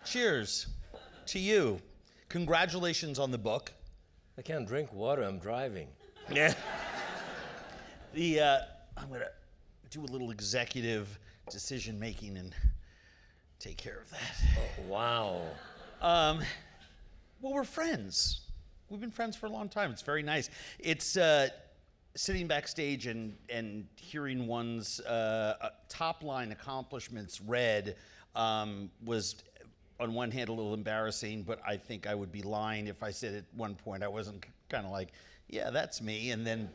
Cheers to you. Congratulations on the book. I can't drink water, I'm driving. Yeah. I'm gonna do a little executive decision making and take care of that. Oh, wow. Well, we're friends. We've been friends for a long time. It's very nice. It's sitting backstage and hearing one's top line accomplishments read was on one hand a little embarrassing, but I think I would be lying if I said at one point I wasn't kind of like, yeah, that's me. And then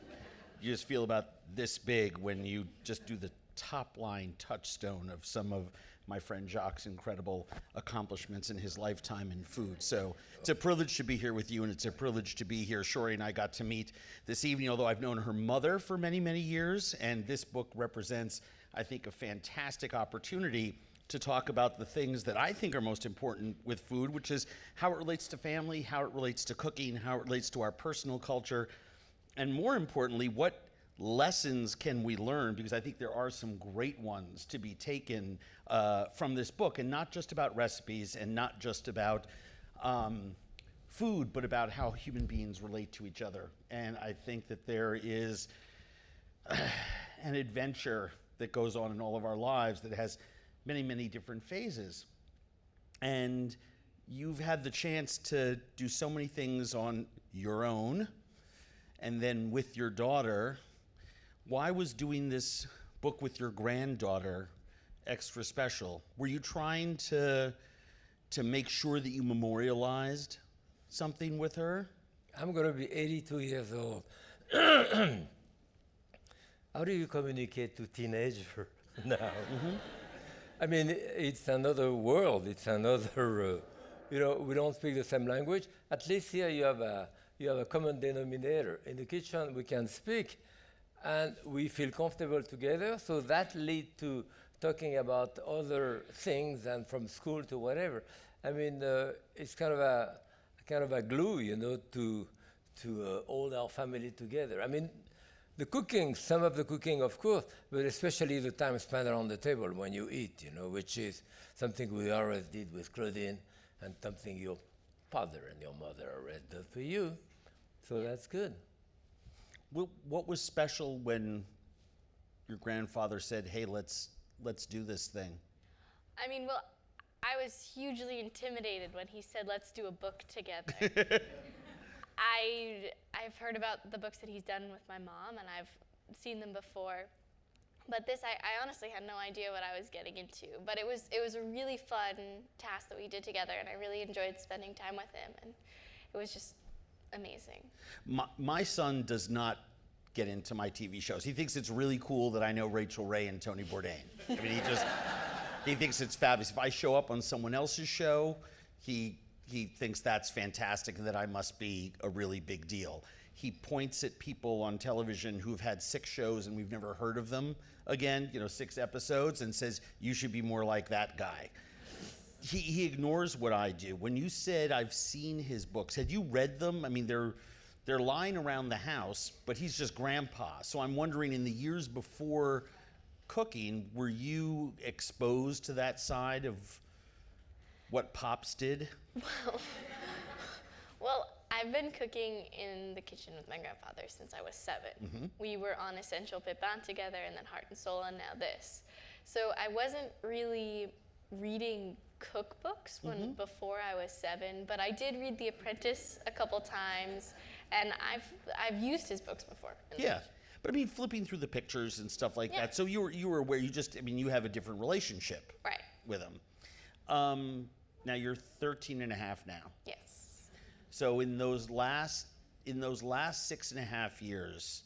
you just feel about this big when you just do the top line touchstone of some of my friend Jacques' incredible accomplishments in his lifetime in food. So it's a privilege to be here with you, and it's a privilege to be here. Shorey and I got to meet this evening, although I've known her mother for many, many years, and this book represents, I think, a fantastic opportunity to talk about the things that I think are most important with food, which is how it relates to family, how it relates to cooking, how it relates to our personal culture, and more importantly, what lessons can we learn, because I think there are some great ones to be taken from this book, and not just about recipes and not just about food, but about how human beings relate to each other. And I think that there is an adventure that goes on in all of our lives that has many, many different phases. And you've had the chance to do so many things on your own and then with your daughter. Why was doing this book with your granddaughter extra special? Were you trying to make sure that you memorialized something with her? I'm going to be 82 years old. How do you communicate to teenagers now? Mm-hmm. I mean, it's another world. It's another, we don't speak the same language. At least here you have a common denominator. In the kitchen, we can speak, and we feel comfortable together. So that leads to talking about other things, and from school to whatever. I mean, it's kind of a glue, to hold our family together. I mean, the cooking, some of the cooking, of course, but especially the time spent around the table when you eat, which is something we always did with Claudine, and something your father and your mother always did for you. So that's good. Well, what was special when your grandfather said, "Hey, let's do this thing"? I mean, well, I was hugely intimidated when he said, "Let's do a book together." I've heard about the books that he's done with my mom, and I've seen them before. But this, I honestly had no idea what I was getting into. But it was a really fun task that we did together, and I really enjoyed spending time with him, and it was just amazing. My son does not get into my TV shows. He thinks it's really cool that I know Rachel Ray and Tony Bourdain. I mean, he thinks it's fabulous. If I show up on someone else's show, he thinks that's fantastic and that I must be a really big deal. He points at people on television who've had 6 shows and we've never heard of them again, 6 episodes, and says, you should be more like that guy. He ignores what I do. When you said I've seen his books, had you read them? I mean, they're lying around the house, but he's just grandpa. So I'm wondering, in the years before cooking, were you exposed to that side of what Pops did? Well, I've been cooking in the kitchen with my grandfather since I was 7. Mm-hmm. We were on Essential Pépin together, and then Heart and Soul, and now this. So I wasn't really reading cookbooks before I was 7, but I did read The Apprentice a couple times, and I've used his books before. Yeah. But I mean, flipping through the pictures and stuff like that. So you were aware. You have a different relationship with him. Now you're 13 and a half now. Yes. So in those last 6.5 years,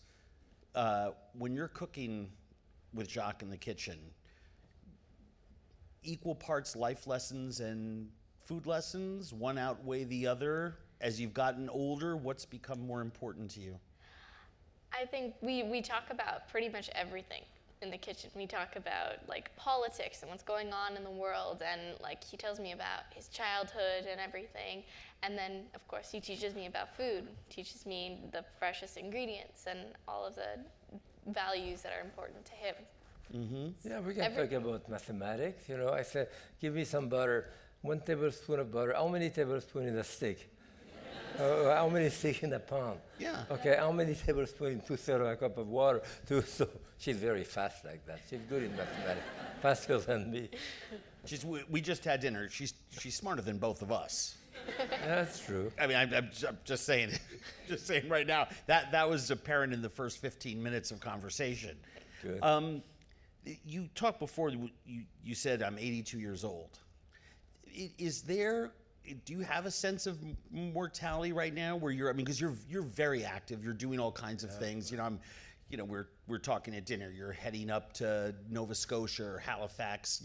when you're cooking with Jacques in the kitchen, equal parts life lessons and food lessons, one outweigh the other. As you've gotten older, what's become more important to you? I think we talk about pretty much everything in the kitchen. We talk about politics and what's going on in the world, and he tells me about his childhood and everything. And then of course he teaches me about food, teaches me the freshest ingredients and all of the values that are important to him. Mm-hmm. Yeah, we can talk about mathematics. I said, give me some butter. 1 tablespoon of butter. How many tablespoons in a steak? How many steak in a pound? Yeah. Okay, how many tablespoons in 2/3 of a cup of water? So she's very fast like that. She's good in mathematics, faster than me. We just had dinner. She's smarter than both of us. That's true. I mean, I'm just saying, just saying right now, that was apparent in the first 15 minutes of conversation. Good. You talked before, you said I'm 82 years old. Do you have a sense of mortality right now where I mean, because you're very active, you're doing all kinds of things. We're talking at dinner, you're heading up to Nova Scotia or Halifax,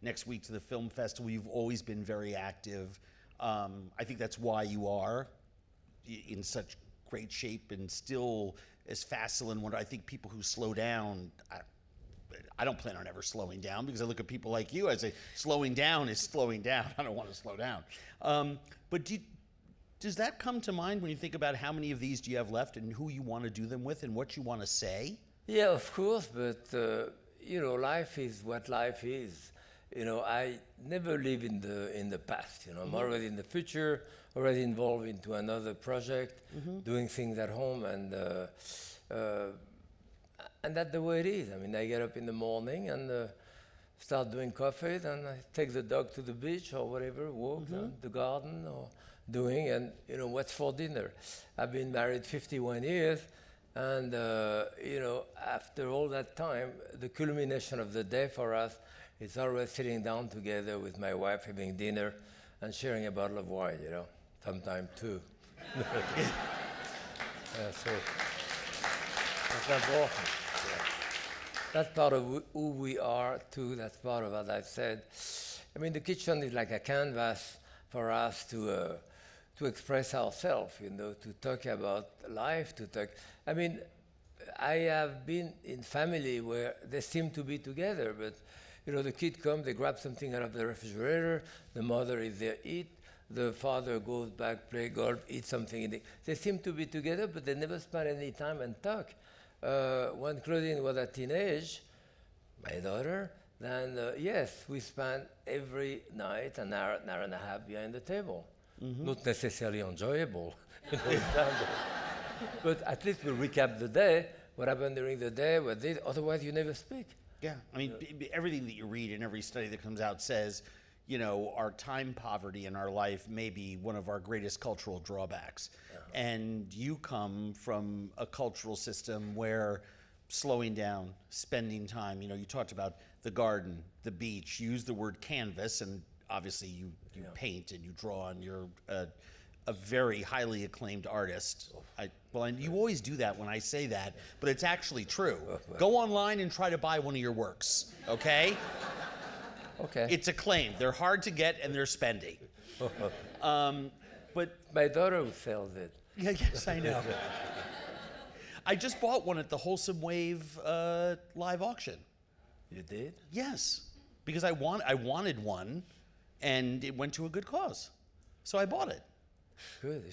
next week to the film festival. You've always been very active. I think that's why you are in such great shape and still as facile and I think people who slow down, I don't plan on ever slowing down because I look at people like you, I say slowing down is slowing down. I don't want to slow down. But does that come to mind when you think about how many of these do you have left and who you want to do them with and what you want to say? Yeah, of course, but life is what life is. I never live in the past. I'm already in the future, already involved into another project, doing things at home, and that's the way it is. I mean, I get up in the morning and start doing coffee, then I take the dog to the beach or whatever, walk the garden or doing, and what's for dinner. I've been married 51 years, and after all that time, the culmination of the day for us is always sitting down together with my wife, having dinner, and sharing a bottle of wine, sometimes two. So that's important. Yeah. That's part of who we are, too. That's part of what I've said. I mean, the kitchen is like a canvas for us to express ourselves, to talk about life, I mean, I have been in family where they seem to be together, but the kid comes, they grab something out of the refrigerator, the mother is there, eat, the father goes back, play golf, eat something. They seem to be together, but they never spend any time and talk. When Claudine was a teenage, my daughter, then yes, we spent every night an hour and a half behind the table. Not necessarily enjoyable, but at least we recap the day, what happened during the day, otherwise you never speak. Yeah, I mean, everything that you read and every study that comes out says, our time poverty in our life may be one of our greatest cultural drawbacks. And you come from a cultural system where slowing down, spending time, you talked about the garden, the beach, you use the word canvas, and obviously you paint and you draw, and you're a very highly acclaimed artist. And you always do that when I say that, but it's actually true. Go online and try to buy one of your works, okay? Okay. It's acclaimed. They're hard to get and they're spendy. But my daughter sells it. Yeah, yes, I know. I just bought one at the Wholesome Wave live auction. You did? Yes, because I wanted one, and it went to a good cause, so I bought it. Good.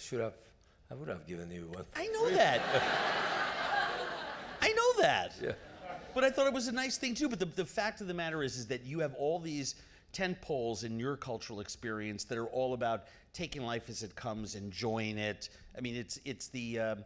I would have given you one. I know that. I know that. Yeah. But I thought it was a nice thing too. But the fact of the matter is that you have all these tent poles in your cultural experience that are all about taking life as it comes, enjoying it. I mean, it's the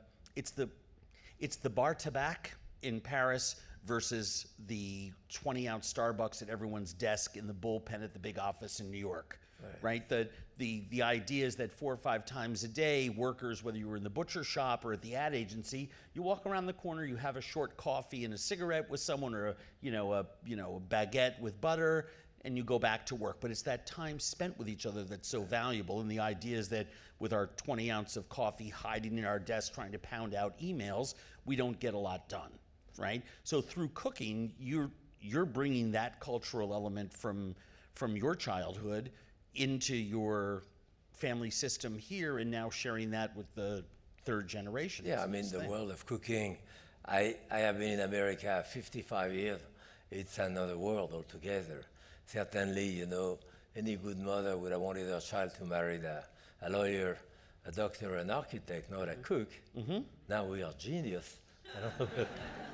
bar tabac in Paris versus the 20-ounce Starbucks at everyone's desk in the bullpen at the big office in New York. Right? The idea is that 4 or 5 times a day, workers, whether you were in the butcher shop or at the ad agency, you walk around the corner, you have a short coffee and a cigarette with someone, or a baguette with butter, and you go back to work. But it's that time spent with each other that's so valuable. And the idea is that with our 20 ounce of coffee hiding in our desk trying to pound out emails, we don't get a lot done, right? So through cooking, you're bringing that cultural element from your childhood into your family system here, and now sharing that with the third generation. Yeah, I mean, the world of cooking, I have been in America 55 years. It's another world altogether. Certainly, any good mother would have wanted her child to marry a lawyer, a doctor, an architect, not a cook. Mm-hmm. Now we are genius. I don't know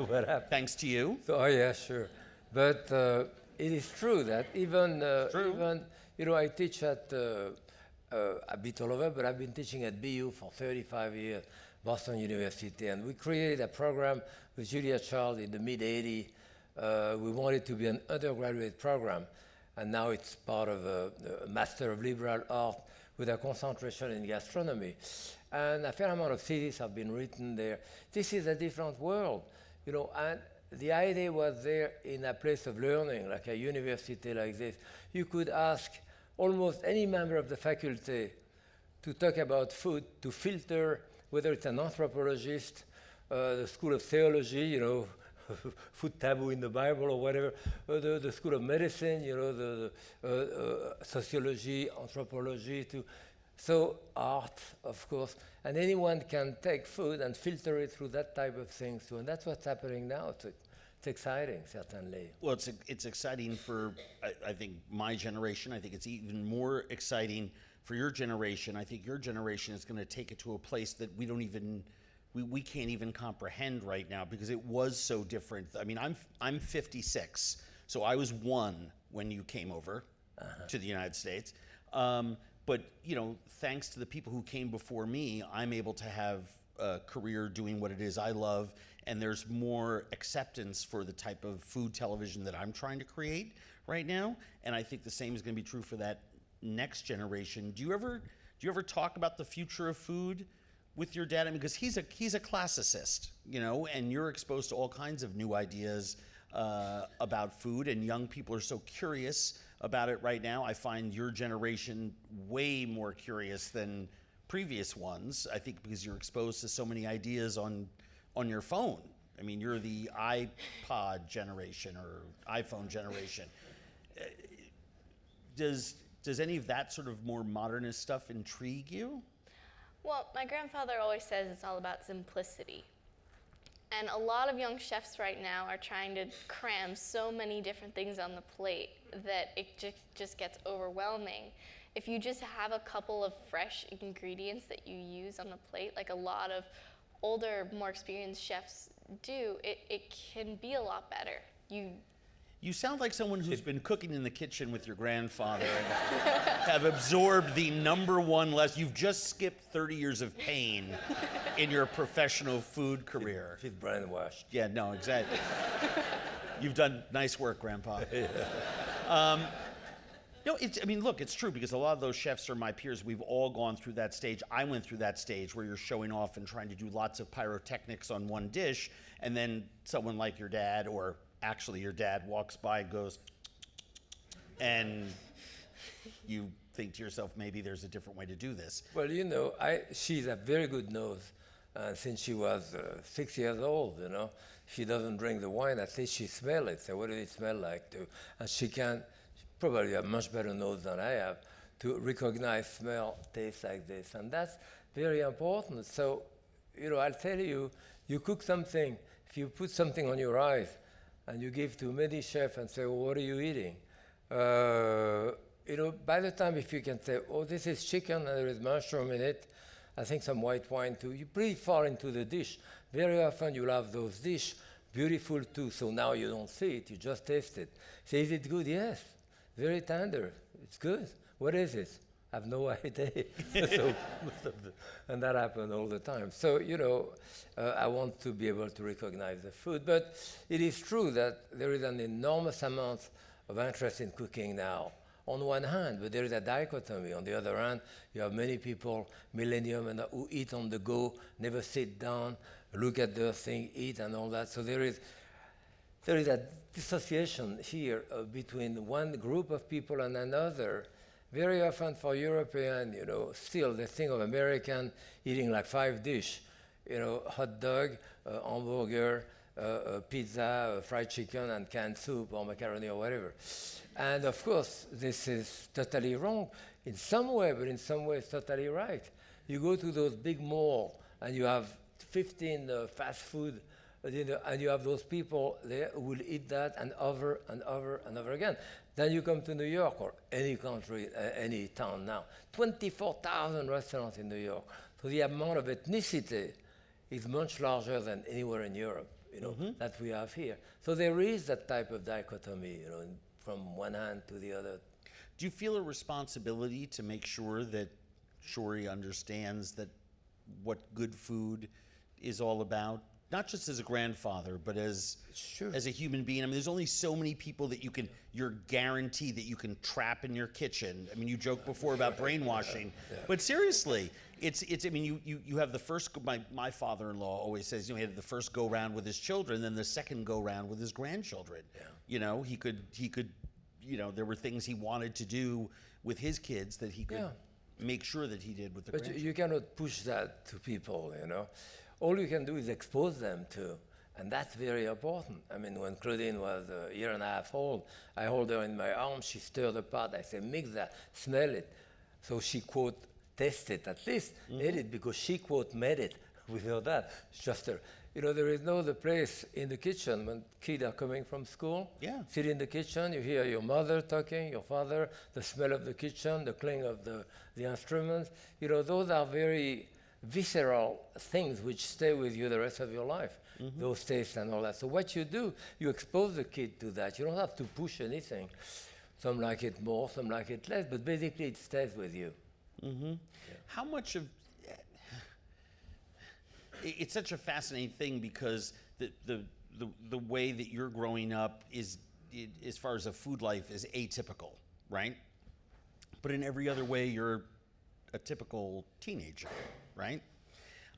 what happened. Thanks to you. So, oh, yeah, sure. But it is true that even I teach at a bit all over, but I've been teaching at BU for 35 years, Boston University, and we created a program with Julia Child in the mid-'80s. We wanted to be an undergraduate program, and now it's part of a Master of Liberal Art with a concentration in gastronomy. And a fair amount of theses have been written there. This is a different world, and the idea was there in a place of learning, like a university like this. You could ask almost any member of the faculty to talk about food, to filter whether it's an anthropologist, the School of Theology, food taboo in the Bible or whatever, the School of Medicine, the sociology, anthropology, so art, of course, and anyone can take food and filter it through that type of thing too, and that's what's happening now. It's exciting, certainly. Well, it's exciting for, I think, my generation. I think it's even more exciting for your generation. I think your generation is going to take it to a place that we can't even comprehend right now, because it was so different. I mean, I'm 56, so I was 1 when you came over to the United States. But thanks to the people who came before me, I'm able to have a career doing what it is I love, and there's more acceptance for the type of food television that I'm trying to create right now. And I think the same is going to be true for that next generation. Do you ever talk about the future of food with your dad? I mean, because he's a classicist, and you're exposed to all kinds of new ideas about food, and young people are so curious about it right now. I find your generation way more curious than previous ones, I think, because you're exposed to so many ideas on your phone. I mean, you're the iPod generation or iPhone generation. Does any of that sort of more modernist stuff intrigue you? Well, my grandfather always says it's all about simplicity. And a lot of young chefs right now are trying to cram so many different things on the plate that it just gets overwhelming. If you just have a couple of fresh ingredients that you use on the plate, like a lot of older, more experienced chefs do, it can be a lot better. You sound like someone who's been cooking in the kitchen with your grandfather and have absorbed the #1 lesson. You've just skipped 30 years of pain in your professional food career. She's brainwashed. Yeah, no, exactly. You've done nice work, Grandpa. Look, it's true, because a lot of those chefs are my peers. We've all gone through that stage. I went through that stage where you're showing off and trying to do lots of pyrotechnics on one dish, and then someone like your dad, or actually your dad, walks by and goes, and you think to yourself, maybe there's a different way to do this. Well, she's a very good nose. Since she was 6 years old, she doesn't drink the wine, at least she smells it. So what does it smell like too? And she can probably have much better nose than I have to recognize smell, taste like this. And that's very important. So, I'll tell you, you cook something, if you put something on your eyes and you give to many chefs and say, well, what are you eating? By the time, if you can say, oh, this is chicken and there is mushroom in it, I think some white wine too, you pretty far into the dish. Very often you'll have those dishes beautiful too, so now you don't see it, you just taste it. Say, is it good? Yes. Very tender. It's good. What is it? I have no idea. And that happens all the time. So, I want to be able to recognize the food. But it is true that there is an enormous amount of interest in cooking now, on one hand, but there is a dichotomy. On the other hand, you have many people, millennium, who eat on the go, never sit down, look at the thing, eat, and all that. So there is a dissociation here between one group of people and another. Very often for European, still the thing of American eating like 5 dishes, hot dog, hamburger, pizza, fried chicken, and canned soup or macaroni or whatever. And of course, this is totally wrong in some way, but in some way it's totally right. You go to those big malls and you have 15 fast food, and you have those people there who will eat that and over and over and over again. Then you come to New York or any country, any town now, 24,000 restaurants in New York. So the amount of ethnicity is much larger than anywhere in Europe, that we have here. So there is that type of dichotomy, from one hand to the other. Do you feel a responsibility to make sure that Shorey understands that what good food is all about? Not just as a grandfather, but as a human being. I mean, there's only so many people that you're guaranteed that you can trap in your kitchen. I mean, you joked before about brainwashing, but seriously, it's. I mean, you have the first. My father-in-law always says, he had the first go round with his children, then the second go round with his grandchildren. Yeah. He could. There were things he wanted to do with his kids that he could make sure that he did with the grandchildren. But you cannot push that to people, All you can do is expose them to, and that's very important. I mean, when Claudine was a year and a half old, I hold her in my arms, she stirred the pot, I said, mix that, smell it. So she, quote, tasted it, at least ate it, because she, quote, made it. Without that, it's just there is no other place in the kitchen when kids are coming from school. Yeah. Sit in the kitchen, you hear your mother talking, your father, the smell of the kitchen, the clang of the instruments. Those are very visceral things which stay with you the rest of your life, those tastes and all that. So what you do, you expose the kid to that. You don't have to push anything. Some like it more, some like it less, but basically it stays with you. Mm-hmm. Yeah. How much of... It's such a fascinating thing because the way that you're growing up is, as far as a food life, is atypical, right? But in every other way, you're a typical teenager, right?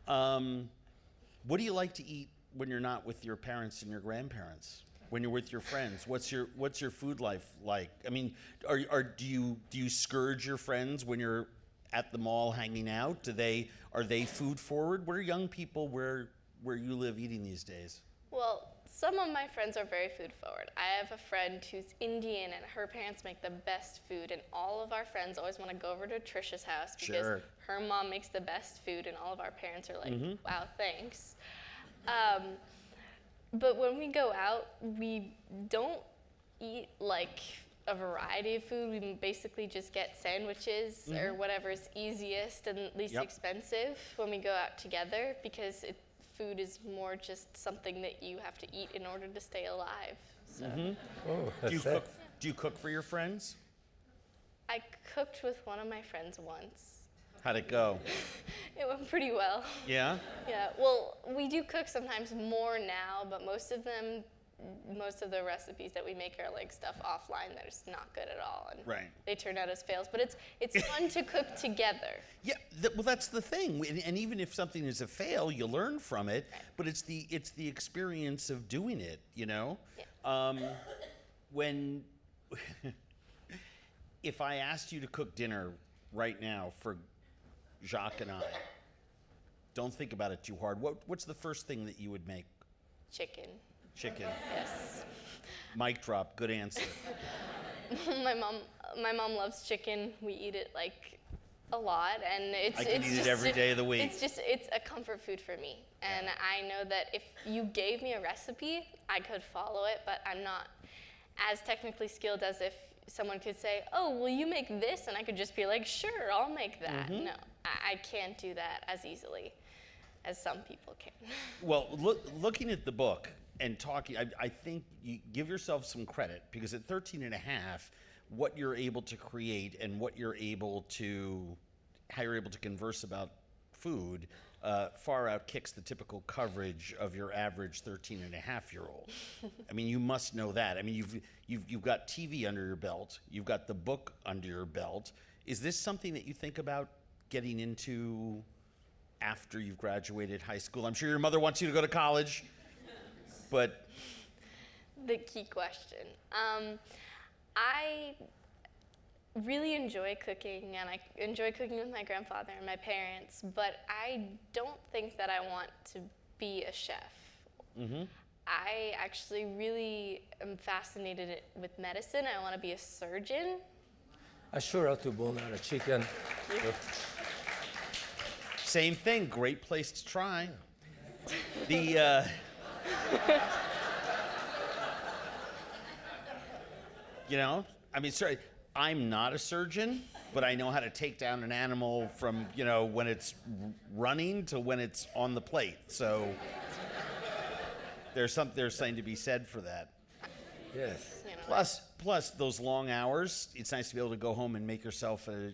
What do you like to eat when you're not with your parents and your grandparents? When you're with your friends, what's your food life like? I mean, do you scourge your friends when you're at the mall hanging out? Are they food forward? What are young people where you live eating these days? Well, some of my friends are very food forward. I have a friend who's Indian, and her parents make the best food, and all of our friends always want to go over to Trisha's house because her mom makes the best food, and all of our parents are like, wow, thanks. But when we go out, we don't eat like a variety of food. We basically just get sandwiches or whatever's easiest and least expensive when we go out together, because food is more just something that you have to eat in order to stay alive. So. Do you cook for your friends? I cooked with one of my friends once. How'd it go? It went pretty well. Yeah? Yeah, well, we do cook sometimes more now, but most of the recipes that we make are like stuff offline that is not good at all, and they turn out as fails. But it's fun to cook together. Yeah, well, that's the thing. And even if something is a fail, you learn from it. Right. But it's the experience of doing it. Yeah. When if I asked you to cook dinner right now for Jacques and I, don't think about it too hard. What's the first thing that you would make? Chicken. Yes. Mic drop. Good answer. My mom loves chicken. We eat it like a lot, and I can eat it every day of the week. It's a comfort food for me, and I know that if you gave me a recipe, I could follow it, but I'm not as technically skilled as if someone could say, "Oh, will you make this?" and I could just be like, "Sure, I'll make that." No, I can't do that as easily as some people can. Well, looking at the book and talking, I think you give yourself some credit, because at 13 and a half, what you're able to create and how you're able to converse about food far out kicks the typical coverage of your average 13 and a half year old. I mean, you must know that. I mean, you've got TV under your belt, you've got the book under your belt. Is this something that you think about getting into after you've graduated high school? I'm sure your mother wants you to go to college, but... The key question. I really enjoy cooking, and I enjoy cooking with my grandfather and my parents, but I don't think that I want to be a chef. I actually really am fascinated with medicine. I want to be a surgeon. I sure how to bone out a chicken. Same thing, great place to try. I mean, sorry, I'm not a surgeon, but I know how to take down an animal from, when it's running to when it's on the plate. So there's something to be said for that. Yes. Plus those long hours, it's nice to be able to go home and make yourself a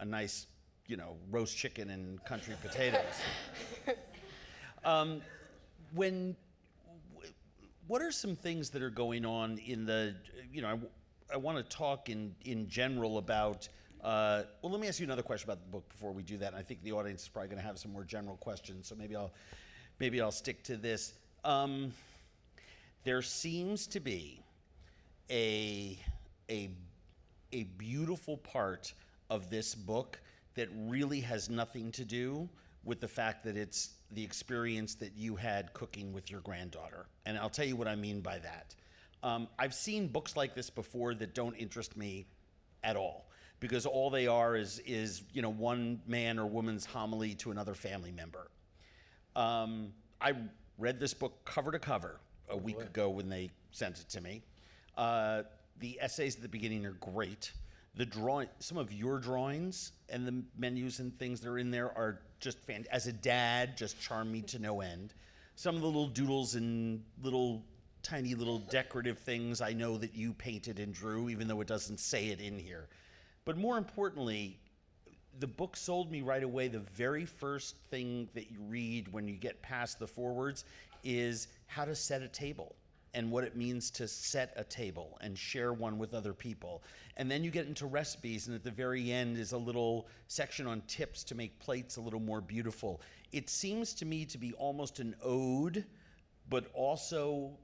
nice, roast chicken and country potatoes. What are some things that are going on in the, I want to talk in general about, well, let me ask you another question about the book before we do that. And I think the audience is probably going to have some more general questions, so maybe I'll stick to this. There seems to be a beautiful part of this book that really has nothing to do with the fact that it's the experience that you had cooking with your granddaughter. And I'll tell you what I mean by that. I've seen books like this before that don't interest me at all, because all they are is one man or woman's homily to another family member. I read this book cover to cover a week ago when they sent it to me. The essays at the beginning are great. Some of your drawings and the menus and things that are in there are just fantastic. As a dad, just charm me to no end. Some of the little doodles and tiny little decorative things I know that you painted and drew, even though it doesn't say it in here. But more importantly, the book sold me right away. The very first thing that you read when you get past the forewords is how to set a table and what it means to set a table and share one with other people. And then you get into recipes, and at the very end is a little section on tips to make plates a little more beautiful. It seems to me to be almost an ode, but also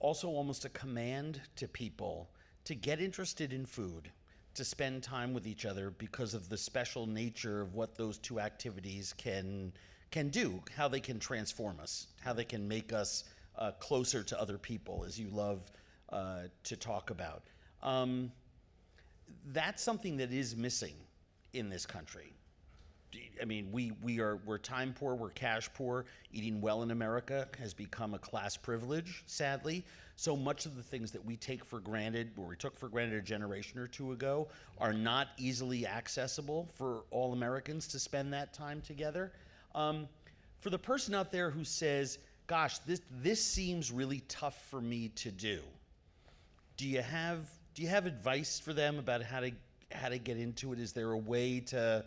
almost a command to people to get interested in food, to spend time with each other because of the special nature of what those two activities can do, how they can transform us, how they can make us closer to other people, as you love to talk about. That's something that is missing in this country. I mean, we're time poor, we're cash poor. Eating well in America has become a class privilege, sadly. So much of the things that we take for granted, or we took for granted a generation or two ago, are not easily accessible for all Americans to spend that time together. For the person out there who says, gosh, this seems really tough for me to do, do you have advice for them about how to get into it? Is there a way to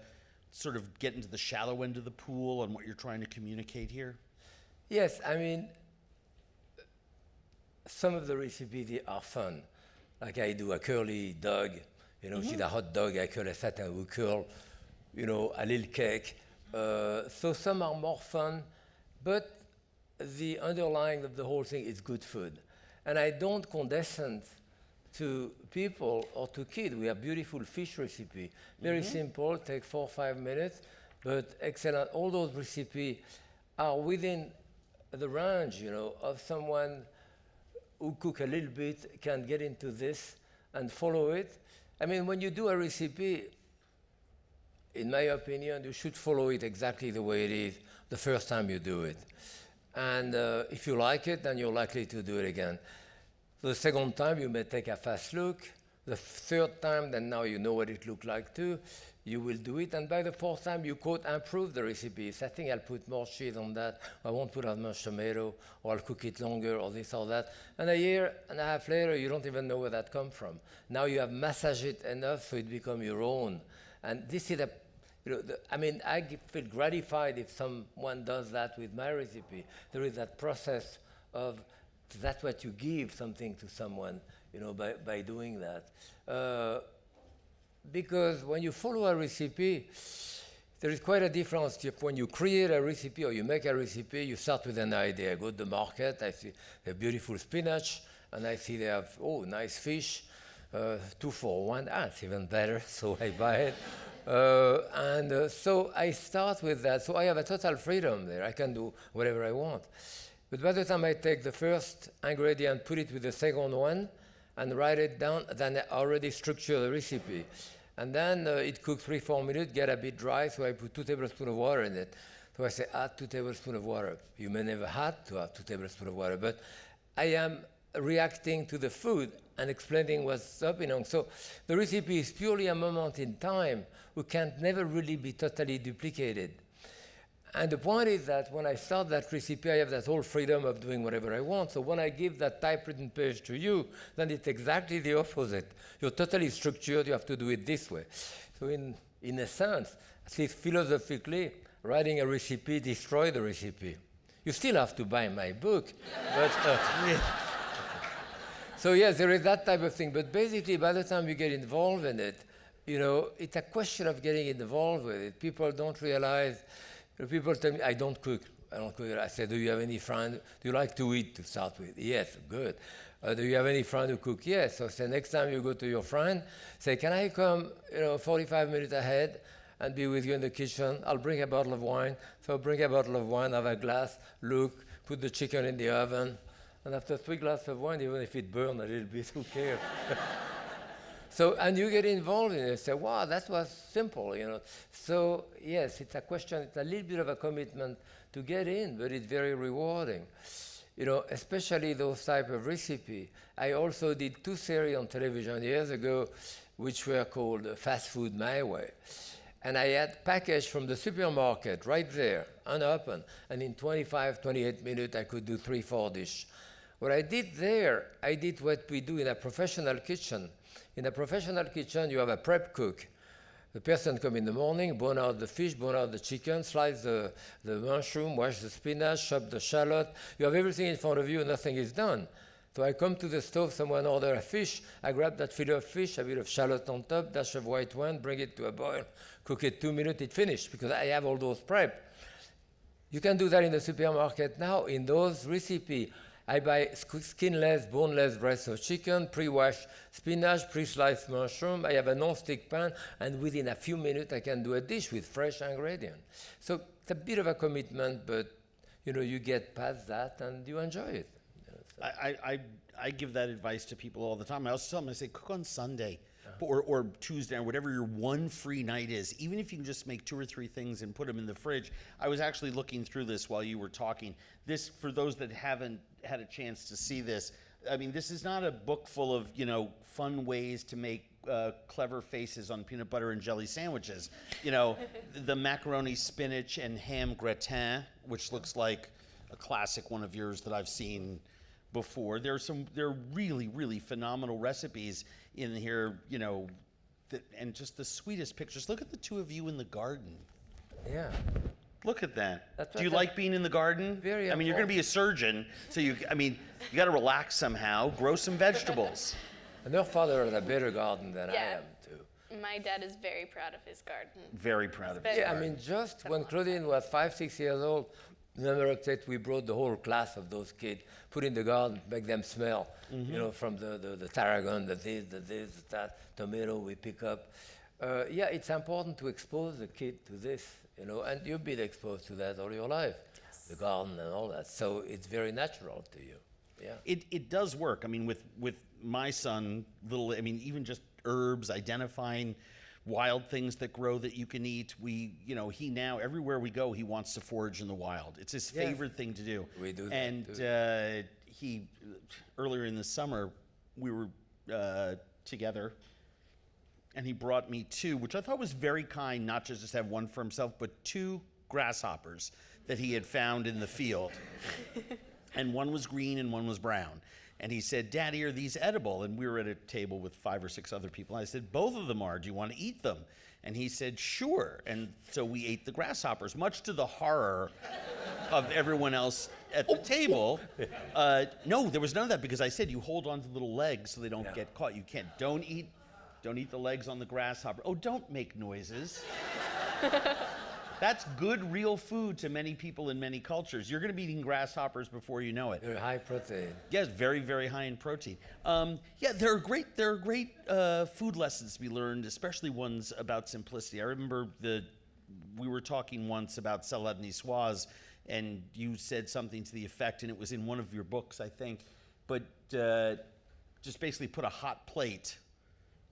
sort of get into the shallow end of the pool on what you're trying to communicate here? Yes, I mean, some of the recipes are fun. Like I do a curly dog, she's a hot dog, I curl a satin ou curl, a little cake. So some are more fun, but the underlying of the whole thing is good food. And I don't condescend to people or to kids. We have beautiful fish recipe. Very simple, take 4 or 5 minutes, but excellent. All those recipes are within the range, of someone who cook a little bit, can get into this and follow it. I mean, when you do a recipe, in my opinion, you should follow it exactly the way it is the first time you do it. And if you like it, then you're likely to do it again. The second time, you may take a fast look. The third time, then now you know what it looked like too. You will do it. And by the fourth time, you quote, improve the recipes. I think I'll put more cheese on that. I won't put as much tomato, or I'll cook it longer, or this or that. And a year and a half later, you don't even know where that comes from. Now you have massaged it enough so it becomes your own. And this is I feel gratified if someone does that with my recipe. There is that process of, that's what you give something to someone, by doing that. Because when you follow a recipe, there is quite a difference. When you create a recipe or you make a recipe, you start with an idea. I go to the market, I see a beautiful spinach, and I see they have, nice fish, 2 for 1. It's even better, so I buy it. So I start with that. So I have a total freedom there. I can do whatever I want. But by the time I take the first ingredient, put it with the second one, and write it down, then I already structure the recipe. And then it cooks 3-4 minutes, get a bit dry, so I put 2 tablespoons of water in it. So I say, add 2 tablespoons of water. You may never have to add 2 tablespoons of water, but I am reacting to the food and explaining what's happening. So the recipe is purely a moment in time, which can never really be totally duplicated. And the point is that when I start that recipe, I have that whole freedom of doing whatever I want. So when I give that typewritten page to you, then it's exactly the opposite. You're totally structured. You have to do it this way. So in a sense, at least philosophically, writing a recipe destroys the recipe. You still have to buy my book. But, so yes, there is that type of thing. But basically, by the time you get involved in it, you know, it's a question of getting involved with it. People don't realize. People tell me, I don't cook. I say, do you have any friend? Do you like to eat to start with? Yes, good. Do you have any friend who cook? Yes. So say next time you go to your friend, say, can I come 45 minutes ahead and be with you in the kitchen? I'll bring a bottle of wine. So I'll bring a bottle of wine, have a glass, look, put the chicken in the oven. And after 3 glasses of wine, even if it burned a little bit, who cares? So, and you get involved in it, say, wow, that was simple, you know. So, yes, it's a question, it's a little bit of a commitment to get in, but it's very rewarding. You know, especially those type of recipe. I also did 2 series on television years ago, which were called Fast Food My Way. And I had packaged from the supermarket right there, unopened. And in 25, 28 minutes, I could do 3, 4 dishes. What I did there, I did what we do in a professional kitchen. In a professional kitchen, you have a prep cook. The person come in the morning, bone out the fish, bone out the chicken, slice the mushroom, wash the spinach, chop the shallot. You have everything in front of you, nothing is done. So I come to the stove, someone order a fish, I grab that fillet of fish, a bit of shallot on top, dash of white wine, bring it to a boil, cook it 2 minutes, it's finished, because I have all those prep. You can do that in the supermarket now. In those recipes, I buy skinless, boneless breast of chicken, pre-washed spinach, pre-sliced mushroom. I have a non-stick pan, and within a few minutes, I can do a dish with fresh ingredients. So it's a bit of a commitment, but you know, you get past that and you enjoy it. You know, so. I give that advice to people all the time. I also tell them, I say, cook on Sunday. Or Tuesday, or whatever your one free night is, even if you can just make 2 or 3 things and put them in the fridge. I was actually looking through this while you were talking. This, for those that haven't had a chance to see this, I mean, this is not a book full of, you know, fun ways to make clever faces on peanut butter and jelly sandwiches. You know, the macaroni, spinach, and ham gratin, which looks like a classic one of yours that I've seen before. There are really, really phenomenal recipes in here, you know, and just the sweetest pictures. Look at the 2 of you in the garden. Yeah. Look at that. That's Do you like being in the garden? Very I mean, you're going to be a surgeon, so you got to relax somehow, grow some vegetables. And your father has a better garden than I Yeah. am, too. My dad is very proud of his garden. Very proud of you. Yeah, I mean, just when Claudine was 5, 6 years old, remember that we brought the whole class of those kids, put in the garden, make them smell, you know, from the tarragon, the this, that, tomato we pick up. Yeah, it's important to expose the kid to this, you know, and you've been exposed to that all your life, the garden and all that. So it's very natural to you. Yeah. It does work. I mean, with my son, even just herbs, identifying wild things that grow that you can eat. He now, everywhere we go, he wants to forage in the wild. It's his favorite thing to do. We do that and too. He, earlier in the summer, we were together, and he brought me 2, which I thought was very kind, not to just have one for himself, but 2 grasshoppers that he had found in the field. And one was green and one was brown. And he said, Daddy, are these edible? And we were at a table with 5 or 6 other people. I said, both of them are. Do you want to eat them? And he said, sure. And so we ate the grasshoppers, much to the horror of everyone else at the table. No, there was none of that, because I said, you hold on to the little legs so they don't get caught. You can't. Don't eat the legs on the grasshopper. Oh, don't make noises. That's good, real food to many people in many cultures. You're going to be eating grasshoppers before you know it. They're high protein. Yes, very, very high in protein. There are great food lessons to be learned, especially ones about simplicity. I remember we were talking once about salade niçoise, and you said something to the effect, and it was in one of your books, I think, but just basically put a hot plate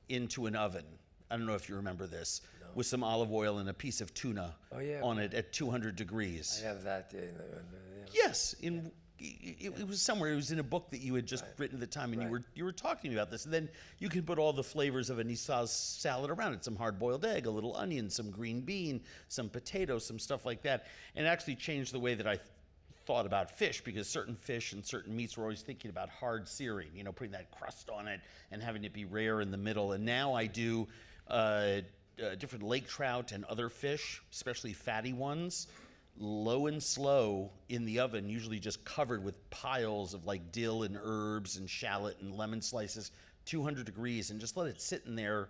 into an oven. I don't know if you remember this. With some olive oil and a piece of tuna on it at 200 degrees. I have that. Yes, it was somewhere. It was in a book that you had just written at the time, and you were talking to me about this. And then you can put all the flavors of a Niçoise salad around it: some hard-boiled egg, a little onion, some green bean, some potatoes, some stuff like that. And it actually changed the way that I thought about fish, because certain fish and certain meats were always thinking about hard searing, putting that crust on it and having it be rare in the middle. And now I do different lake trout and other fish, especially fatty ones, low and slow in the oven, usually just covered with piles of like dill and herbs and shallot and lemon slices, 200 degrees, and just let it sit in there,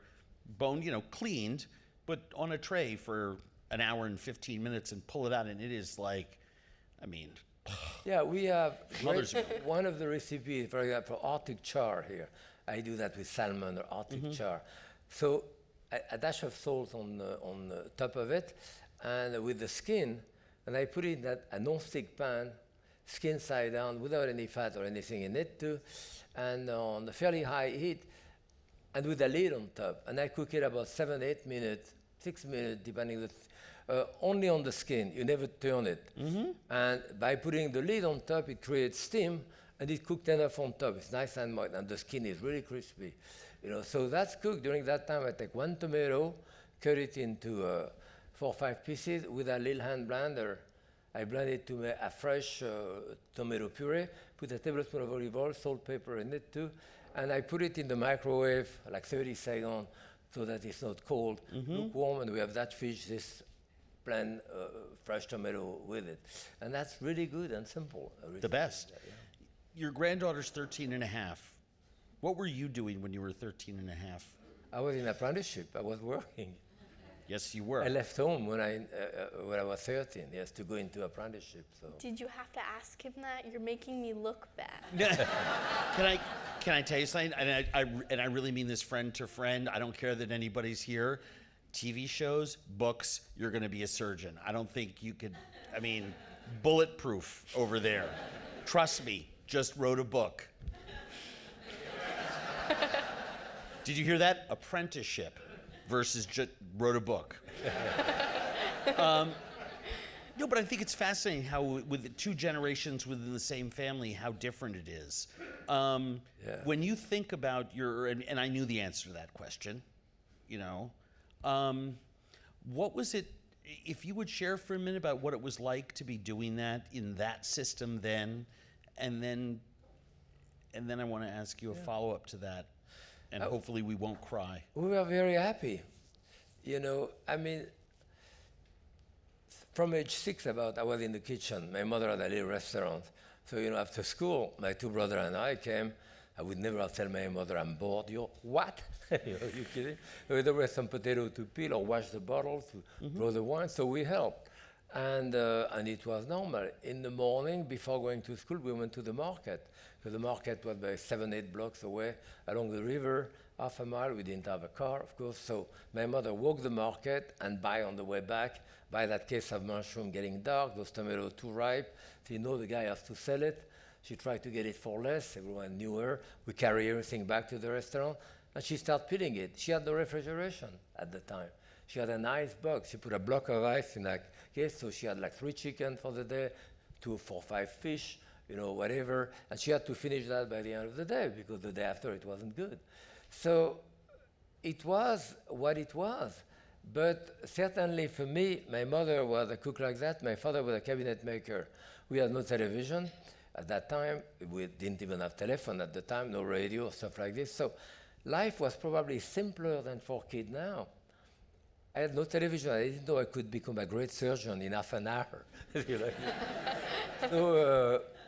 boned, cleaned, but on a tray for an hour and 15 minutes and pull it out, and it is like, Yeah, we have Mother's milk. one of the recipes, for example, Arctic char here. I do that with salmon or Arctic char. So a dash of salt on the top of it, and with the skin, and I put it in a non-stick pan, skin side down, without any fat or anything in it too, and on a fairly high heat, and with a lid on top. And I cook it about 7, 8 minutes, 6 minutes, depending only on the skin. You never turn it. And by putting the lid on top, it creates steam, and it cooked enough on top. It's nice and moist, and the skin is really crispy. So that's cooked. During that time, I take 1 tomato, cut it into 4 or 5 pieces with a little hand blender. I blend it to make a fresh tomato puree, put a tablespoon of olive oil, salt, pepper in it too, and I put it in the microwave like 30 seconds so that it's not cold, lukewarm, and we have that fish, this plain fresh tomato with it. And that's really good and simple. The best. Your granddaughter's 13 and a half. What were you doing when you were 13 and a half? I was in apprenticeship. I was working. Yes, you were. I left home when I was 13, yes, to go into apprenticeship. So. Did you have to ask him that? You're making me look bad. Can I tell you something? And I really mean this friend to friend. I don't care that anybody's here. TV shows, books, you're going to be a surgeon. I don't think you could, bulletproof over there. Trust me, just wrote a book. Did you hear that? Apprenticeship versus just wrote a book. No, but I think it's fascinating how with the 2 generations within the same family, how different it is. When you think about and I knew the answer to that question, what was it, if you would share for a minute about what it was like to be doing that in that system then, and then I want to ask you a follow-up to that, and hopefully we won't cry. We were very happy. From age 6 I was in the kitchen. My mother had a little restaurant. So, after school, my 2 brothers and I came. I would never tell my mother I'm bored. What? You kidding? There was some potato to peel or wash the bottles, to draw the wine. So we helped. And it was normal. In the morning, before going to school, we went to the market. So the market was by 7, 8 blocks away along the river, half a mile. We didn't have a car, of course. So my mother walked the market and buy on the way back, buy that case of mushroom getting dark, those tomatoes too ripe. So the guy has to sell it. She tried to get it for less. Everyone knew her. We carry everything back to the restaurant. And she started peeling it. She had no refrigeration at the time. She had an ice box. She put a block of ice in that case. So she had like 3 chickens for the day, 2, 4, 5 fish, whatever. And she had to finish that by the end of the day because the day after it wasn't good. So it was what it was. But certainly for me, my mother was a cook like that. My father was a cabinet maker. We had no television. At that time, we didn't even have telephone at the time, no radio, stuff like this. So life was probably simpler than for kids now. I had no television. I didn't know I could become a great surgeon in half an hour.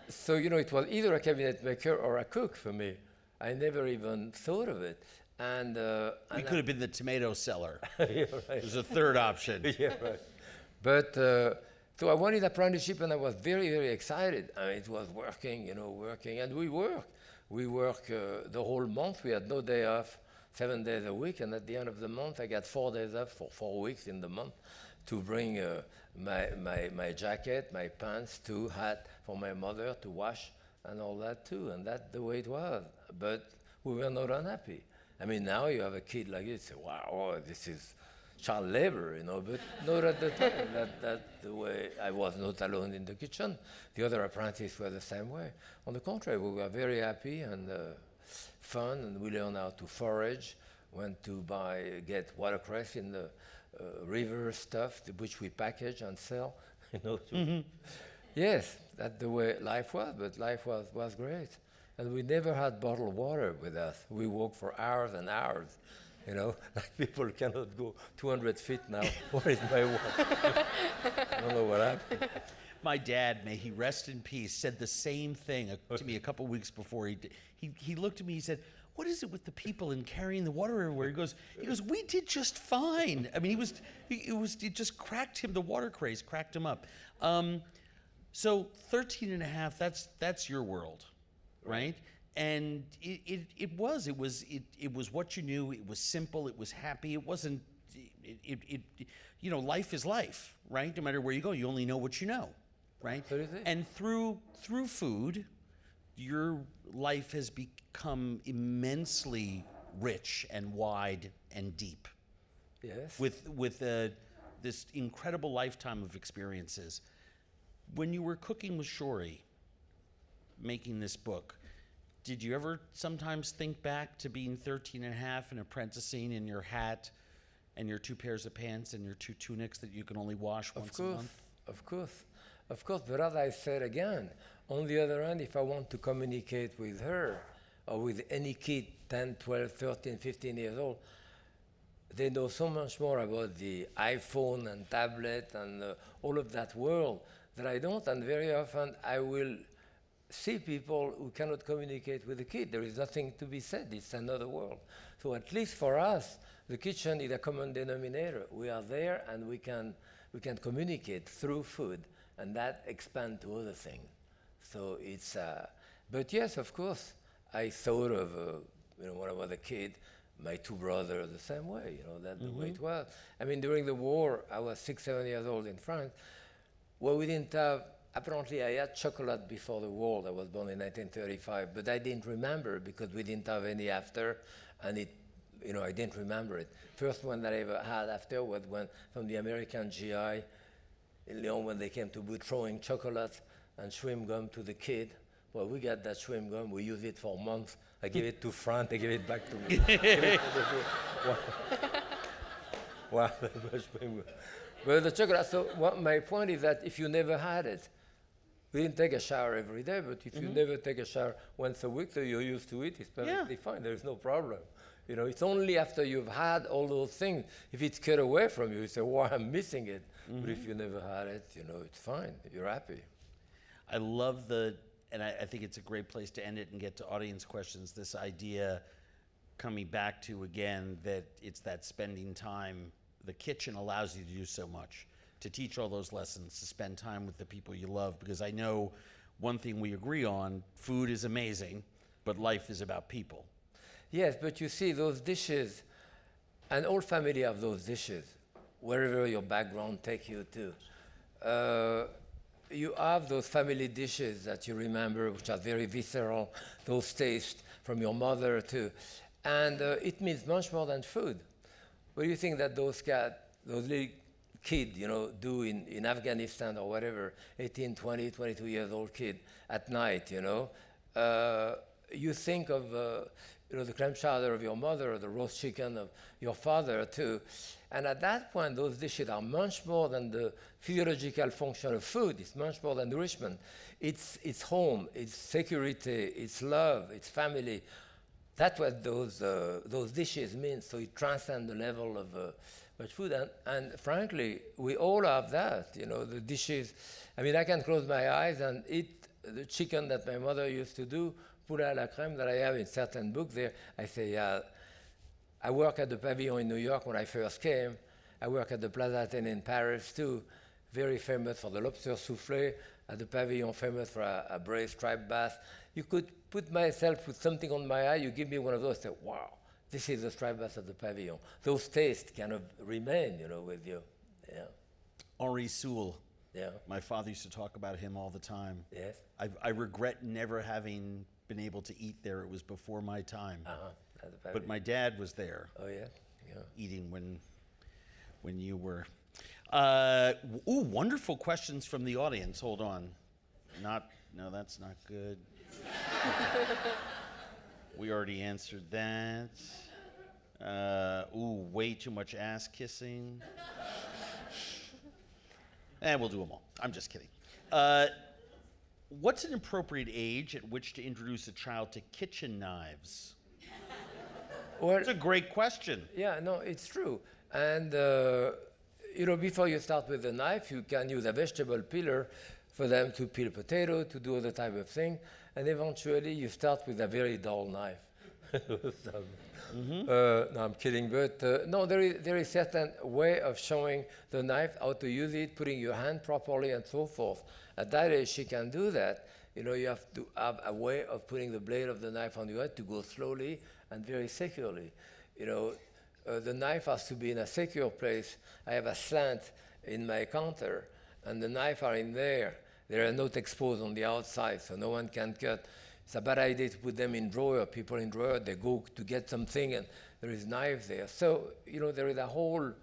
So it was either a cabinet maker or a cook for me. I never even thought of it. And you could have been the tomato seller. Yeah, right. There's a third option. Yeah, right. But so I wanted apprenticeship, and I was very, very excited. It was working, and we worked. We worked the whole month. We had no day off, 7 days a week, and at the end of the month, I got 4 days off for 4 weeks in the month to bring my jacket, my pants, 2 hats for my mother to wash and all that too, and that's the way it was. But we were not unhappy. Now you have a kid like this, say, wow, this is child labor, you know, but not at the time. That's the way. I was not alone in the kitchen. The other apprentices were the same way. On the contrary, we were very happy and fun, and we learned how to forage, went to get watercress in the river stuff, which we package and sell, you know. Yes, that's the way life was, but life was great. And we never had bottled water with us. We walked for hours and hours, you know, like people cannot go 200 feet now. Where is my water? I don't know what happened. My dad, may he rest in peace, said the same thing to me a couple weeks before he looked at me, he said, "What is it with the people and carrying the water everywhere?" He goes, "We did just fine." I mean, it just cracked him, the water craze cracked him up. So 13 and a half, that's your world, right? And it was what you knew. It was simple. It was happy. It wasn't, you know, life is life, right? No matter where you go, you only know what you know, right? And through food, your life has become immensely rich and wide and deep. Yes. With this incredible lifetime of experiences. When you were cooking with Shorey, making this book, did you ever sometimes think back to being 13 and a half and apprenticing in your hat and your 2 pairs of pants and your 2 tunics that you can only wash once a month? Of course. But as I said again, on the other hand, if I want to communicate with her or with any kid 10, 12, 13, 15 years old, they know so much more about the iPhone and tablet and all of that world that I don't, and very often I will see people who cannot communicate with the kid. There is nothing to be said. It's another world. So at least for us, the kitchen is a common denominator. We are there and we can communicate through food, and that expands to other things. So it's, but yes, of course, I thought of, you know, when I was a kid, my 2 brothers the same way, you know, that's the way it was. I mean, during the war, I was 6, 7 years old in France. Well, we didn't have, apparently I had chocolate before the war. I was born in 1935, but I didn't remember because we didn't have any after, and it, you know, I didn't remember it. First one that I ever had after was when, from the American GI in Lyon, when they came to be throwing chocolate and chewing gum to the kid. Well, we got that chewing gum, we used it for months. I gave it to France, I gave it back to me. Wow, that much chewing gum. But the chocolate, so my point is that if you never had it, we didn't take a shower every day, but if you never take a shower once a week, so you're used to it, it's perfectly fine, there's no problem. You know, it's only after you've had all those things, if it's cut away from you, you say, "Wow, I'm missing it." But if you never had it, you know, it's fine, you're happy. I love and I think it's a great place to end it and get to audience questions, this idea coming back to, again, that it's that spending time. The kitchen allows you to do so much, to teach all those lessons, to spend time with the people you love, because I know one thing we agree on, food is amazing, but life is about people. Yes, but you see, those dishes, an whole family of those dishes, wherever your background take you to, you have those family dishes that you remember, which are very visceral, those tastes from your mother too, and it means much more than food. What do you think that those little kids, you know, do in Afghanistan or whatever, 18, 20, 22 years old kid at night, you know? You think of, you know, the clam chowder of your mother or the roast chicken of your father too. And at that point, those dishes are much more than the physiological function of food. It's much more than nourishment. It's home, it's security, it's love, it's family. That's what those dishes mean. So it transcends the level of much food. And frankly, we all have that. You know, the dishes. I mean, I can close my eyes and eat the chicken that my mother used to do, poulet à la crème, that I have in certain books there. I say, I work at the Pavilion in New York when I first came. I work at the Plaza Athénée in Paris too, very famous for the lobster soufflé. At the Pavilion, famous for a braised striped bass. You could put myself with something on my eye, you give me one of those, say, "Wow, this is the striped bass of the Pavilion." Those tastes kind of remain, you know, with you. Yeah. Henri Soul. Yeah. My father used to talk about him all the time. Yes. I regret never having been able to eat there. It was before my time. At the But my dad was there. Oh, yeah? Yeah. Eating when you were. Ooh, wonderful questions from the audience. Hold on. No, that's not good. We already answered that. Ooh, way too much ass kissing. We'll do them all. I'm just kidding. What's an appropriate age at which to introduce a child to kitchen knives? Well, That's a great question. yeah, no, it's true. And, before you start with the knife, you can use a vegetable peeler for them to peel potato, to do other type of thing. And eventually you start with a very dull knife. No, I'm kidding, but no, there is certain way of showing the knife, how to use it, putting your hand properly and so forth. At that age, she can do that. You have to have a way of putting the blade of the knife on your head to go slowly and very securely. The knife has to be in a secure place. I have a slant in my counter, and the knife are in there. They are not exposed on the outside, so no one can cut. It's a bad idea to put them in drawer. People in drawer, they go to get something, and there is knife there. So, there is a whole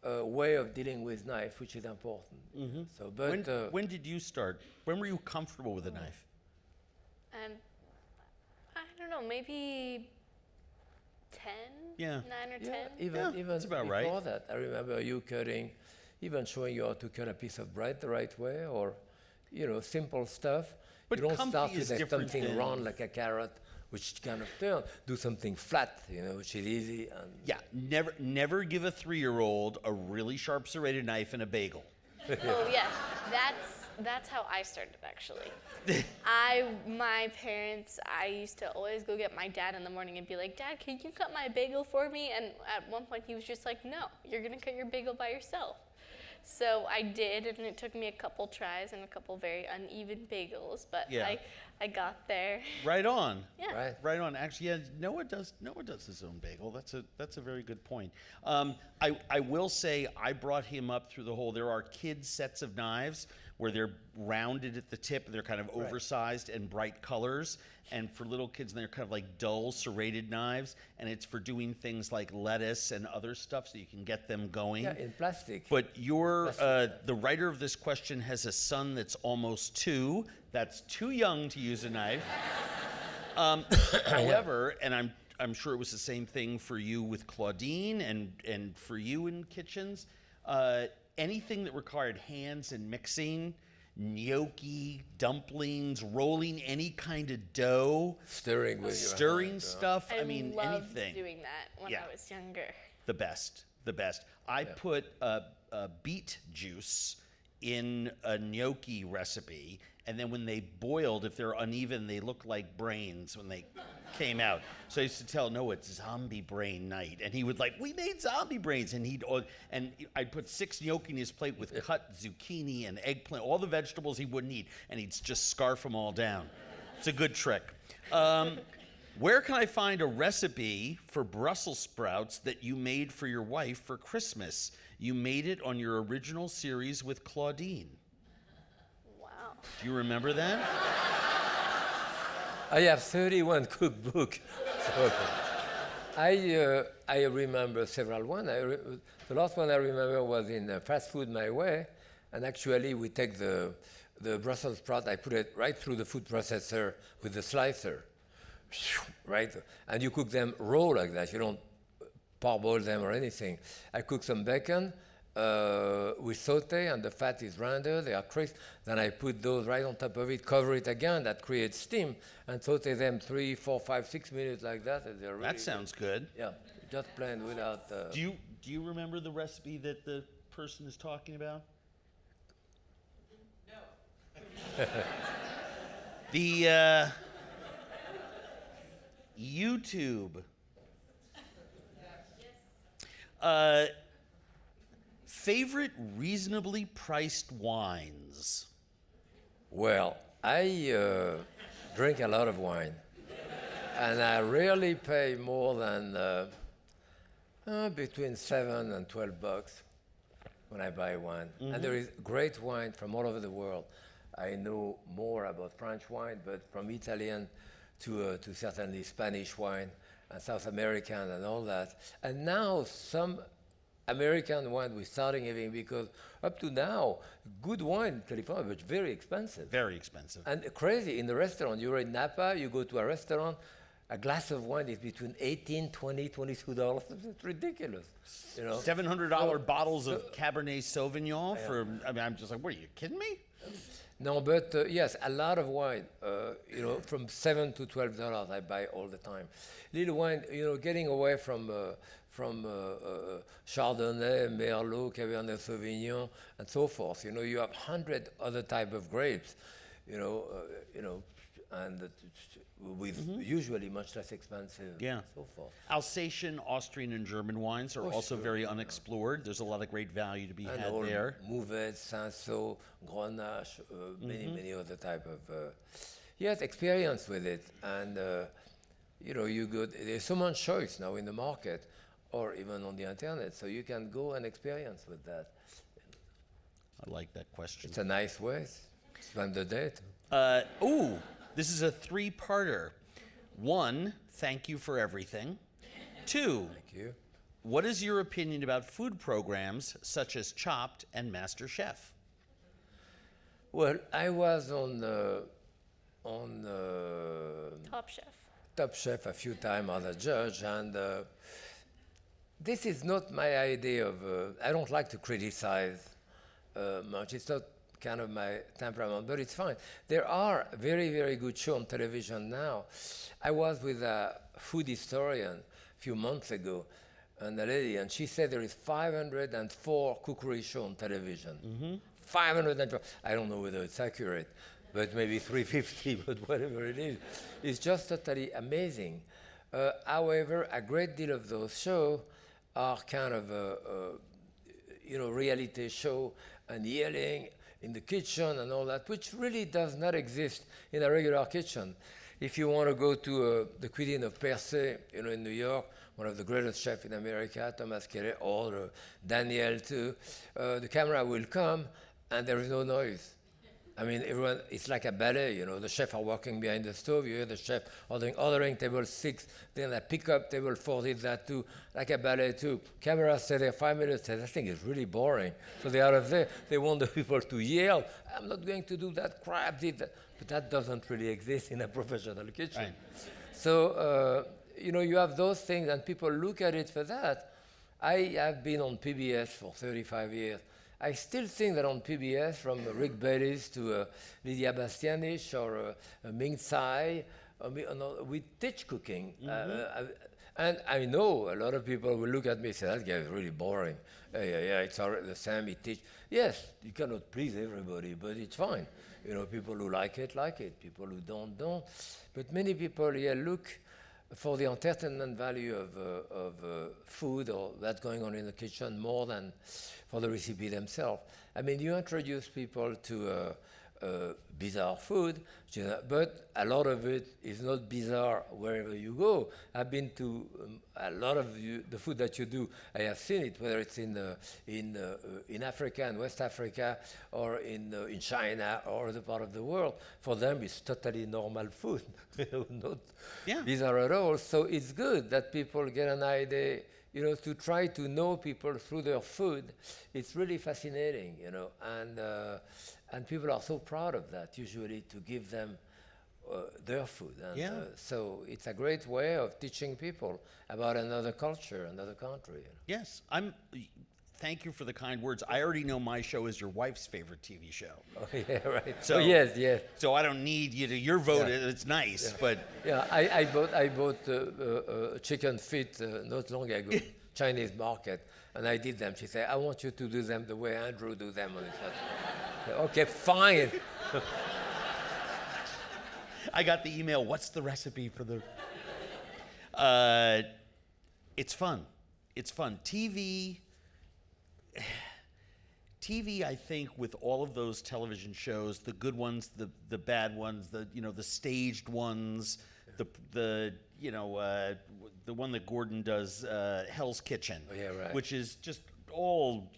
way of dealing with knife, which is important. Mm-hmm. So, but when did you start? When were you comfortable with a knife? I don't know, maybe 10? Yeah. 9 or 10? Even that's about before right. that, I remember you cutting, even showing you how to cut a piece of bread the right way, or simple stuff. But you don't comfy start is with different something than- round like a carrot, which kind of turn. Do something flat, which is easy. And Yeah, never give a 3-year-old a really sharp serrated knife and a bagel. Oh yeah, that's how I started actually. My parents, I used to always go get my dad in the morning and be like, Dad, can you cut my bagel for me? And at one point he was just like, no, you're gonna cut your bagel by yourself. So I did, and it took me a couple tries and a couple very uneven bagels, but Yeah. I got there. Right on. Yeah. Right on. Actually, yeah, Noah does his own bagel. That's a very good point. I will say I brought him up through the whole. There are kids sets of knives where they're rounded at the tip. They're kind of oversized and bright colors. And for little kids, they're kind of like dull serrated knives. And it's for doing things like lettuce and other stuff, so you can get them going. yeah, in plastic. But the writer of this question has a son that's almost 2. That's too young to use a knife. However, and I'm sure it was the same thing for you with Claudine and for you in kitchens. Anything that required hands and mixing, gnocchi, dumplings, rolling any kind of dough, Stirring with your stirring hand, stuff. I mean, loved anything. doing that when Yeah. I was younger. The best. I put beet juice in a gnocchi recipe, and then when they boiled, if they're uneven, they look like brains when they came out. So I used to tell Noah, it's zombie brain night, and he would we made zombie brains, and I'd put 6 gnocchi in his plate with cut zucchini and eggplant, all the vegetables he wouldn't eat, and he'd just scarf them all down. It's a good trick. Where can I find a recipe for Brussels sprouts that you made for your wife for Christmas? You made it on your original series with Claudine. Wow. Do you remember that? I have 31 cookbook. So I remember several ones. The last one I remember was in Fast Food My Way, and actually we take the Brussels sprout, I put it right through the food processor with the slicer, right? And you cook them raw like that. You don't parboil them or anything. I cook some bacon. We saute, and the fat is rendered, they are crisp. Then I put those right on top of it, cover it again, that creates steam, and saute them 3, 4, 5, 6 minutes like that. And they're really That sounds good. Yeah, just plain without. Do you remember the recipe that the person is talking about? No. The YouTube. Favorite reasonably priced wines? Well, I drink a lot of wine, and I rarely pay more than between $7 and $12 when I buy wine. Mm-hmm. And there is great wine from all over the world. I know more about French wine, but from Italian to certainly Spanish wine and South American and all that. And now some American wine we're starting having, because up to now, good wine in California, but very expensive. Very expensive. And crazy, in the restaurant, you're in Napa, you go to a restaurant, a glass of wine is between $18, $20, $22. It's ridiculous, you know. $700 bottles of Cabernet Sauvignon for, I mean, I'm just like, what, are you kidding me? No, but yes, a lot of wine, you know, from $7 to $12 I buy all the time. Little wine, you know, getting away from Chardonnay, Merlot, Cabernet Sauvignon, and so forth. You know, you have 100 other type of grapes, you know, and with usually much less expensive. Yeah. And so forth. Alsatian, Austrian, and German wines are also sure, very unexplored. There's a lot of great value to be And had all there. Mourvèdre, Cinsault, Grenache, many other type of yes, experience with it. And you know, you go. There's so much choice now in the market, or even on the internet, so you can go and experience with that. I like that question. It's a nice way to spend the day. Ooh, this is a three-parter. One, thank you for everything. Two, Thank you. what is your opinion about food programs such as Chopped and Master Chef? Well, I was on Top Chef. Top Chef a few times as a judge, and this is not my idea of. I don't like to criticize much. It's not kind of my temperament, but it's fine. There are very, very good shows on television now. I was with a food historian a few months ago, and a lady, and she said there is 504 cookery shows on television. 504. I don't know whether it's accurate, but maybe 350, but whatever it is. It's just totally amazing. However, a great deal of those shows are kind of, you know, reality show and yelling in the kitchen and all that, which really does not exist in a regular kitchen. If you want to go to the cuisine of Per Se, you know, in New York, one of the greatest chefs in America, Thomas Kelly, or Daniel too, the camera will come and there is no noise. I mean, everyone, it's like a ballet, you know. The chef are working behind the stove. You hear the chef ordering table 6, then I pick up table 4, did that too, like a ballet too. Camera stay there 5 minutes, says, I think it's really boring. So they are out of there. They want the people to yell, I'm not going to do that crap, did that. But that doesn't really exist in a professional kitchen. Right. So, you know, you have those things and people look at it for that. I have been on PBS for 35 years. I still think that on PBS, from Rick Bailey's to Lydia Bastianich or Ming Tsai, we teach cooking. And I know a lot of people will look at me and say, that guy is really boring. Yeah, it's all the same, he teach. Yes, you cannot please everybody, but it's fine. You know, people who like it. People who don't. But many people, look for the entertainment value of food or that going on in the kitchen more than for the recipe themselves. I mean, you introduce people to bizarre food, but a lot of it is not bizarre wherever you go. I've been to a lot of the food that you do. I have seen it, whether it's in Africa and West Africa, or in China or other part of the world. For them, it's totally normal food, not bizarre at all. So it's good that people get an idea. You know, to try to know people through their food, it's really fascinating, you know, and people are so proud of that, usually, to give them their food. And, so it's a great way of teaching people about another culture, another country. You know. Yes, thank you for the kind words. I already know my show is your wife's favorite TV show. Oh, yeah, right. So, yes. So I don't need you to, your vote, it's nice, but... Yeah, I bought chicken feet not long ago, Chinese market, and I did them. She said, I want you to do them the way Andrew do them. And I said, okay, fine. I got the email, what's the recipe for the... It's fun. It's fun. TV, I think, with all of those television shows, the good ones, the bad ones, the staged ones, the one that Gordon does, Hell's Kitchen, which is just all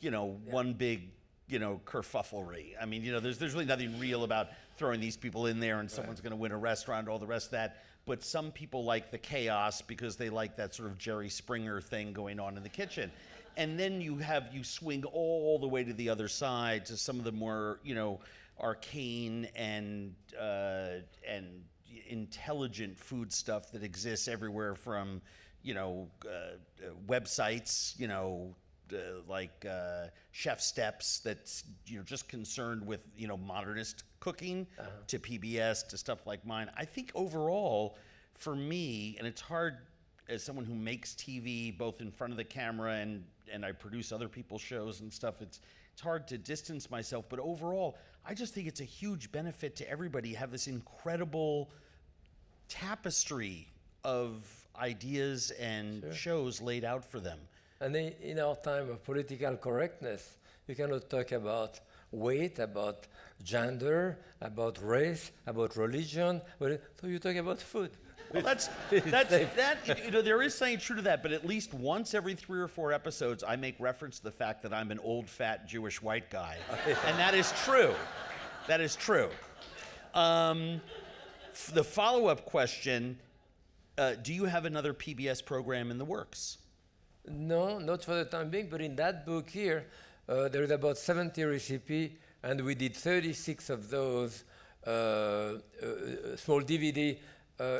one big kerfufflery. I mean, there's really nothing real about throwing these people in there and someone's going to win a restaurant, all the rest of that. But some people like the chaos because they like that sort of Jerry Springer thing going on in the kitchen. and then you swing all the way to the other side to some of the more, arcane and intelligent food stuff that exists everywhere from, websites, like Chef Steps that's just concerned with modernist cooking to PBS to stuff like mine. I think overall, for me, and it's hard as someone who makes TV both in front of the camera and I produce other people's shows and stuff, it's hard to distance myself, but overall, I just think it's a huge benefit to everybody have this incredible tapestry of ideas and shows laid out for them. And in our time of political correctness, you cannot talk about weight, about gender, about race, about religion, so you talk about food. Well, there is something true to that, but at least once every 3 or 4 episodes, I make reference to the fact that I'm an old, fat, Jewish white guy. And that is true. That is true. The follow-up question, do you have another PBS program in the works? No, not for the time being, but in that book here, there is about 70 recipes, and we did 36 of those small DVD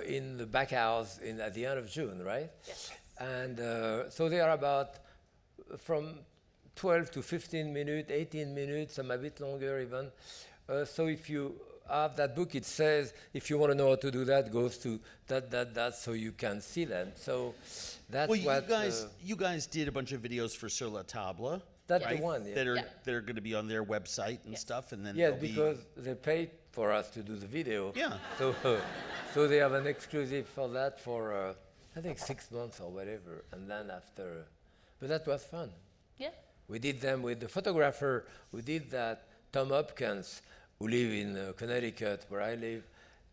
in the back house at the end of June, right? Yes. And so they are about from 12 to 15 minutes, 18 minutes, some a bit longer even. So if you have that book, it says, if you want to know how to do that, goes to that, so you can see them. So that's you guys did a bunch of videos for Sur la Table. That's right? the one, yeah. That are going to be on their website and stuff, and then yes, because they paid for us to do the video. Yeah. So they have an exclusive for that for I think 6 months or whatever, and then after, but that was fun. Yeah. We did them with the photographer who did that, Tom Hopkins, who live in Connecticut, where I live,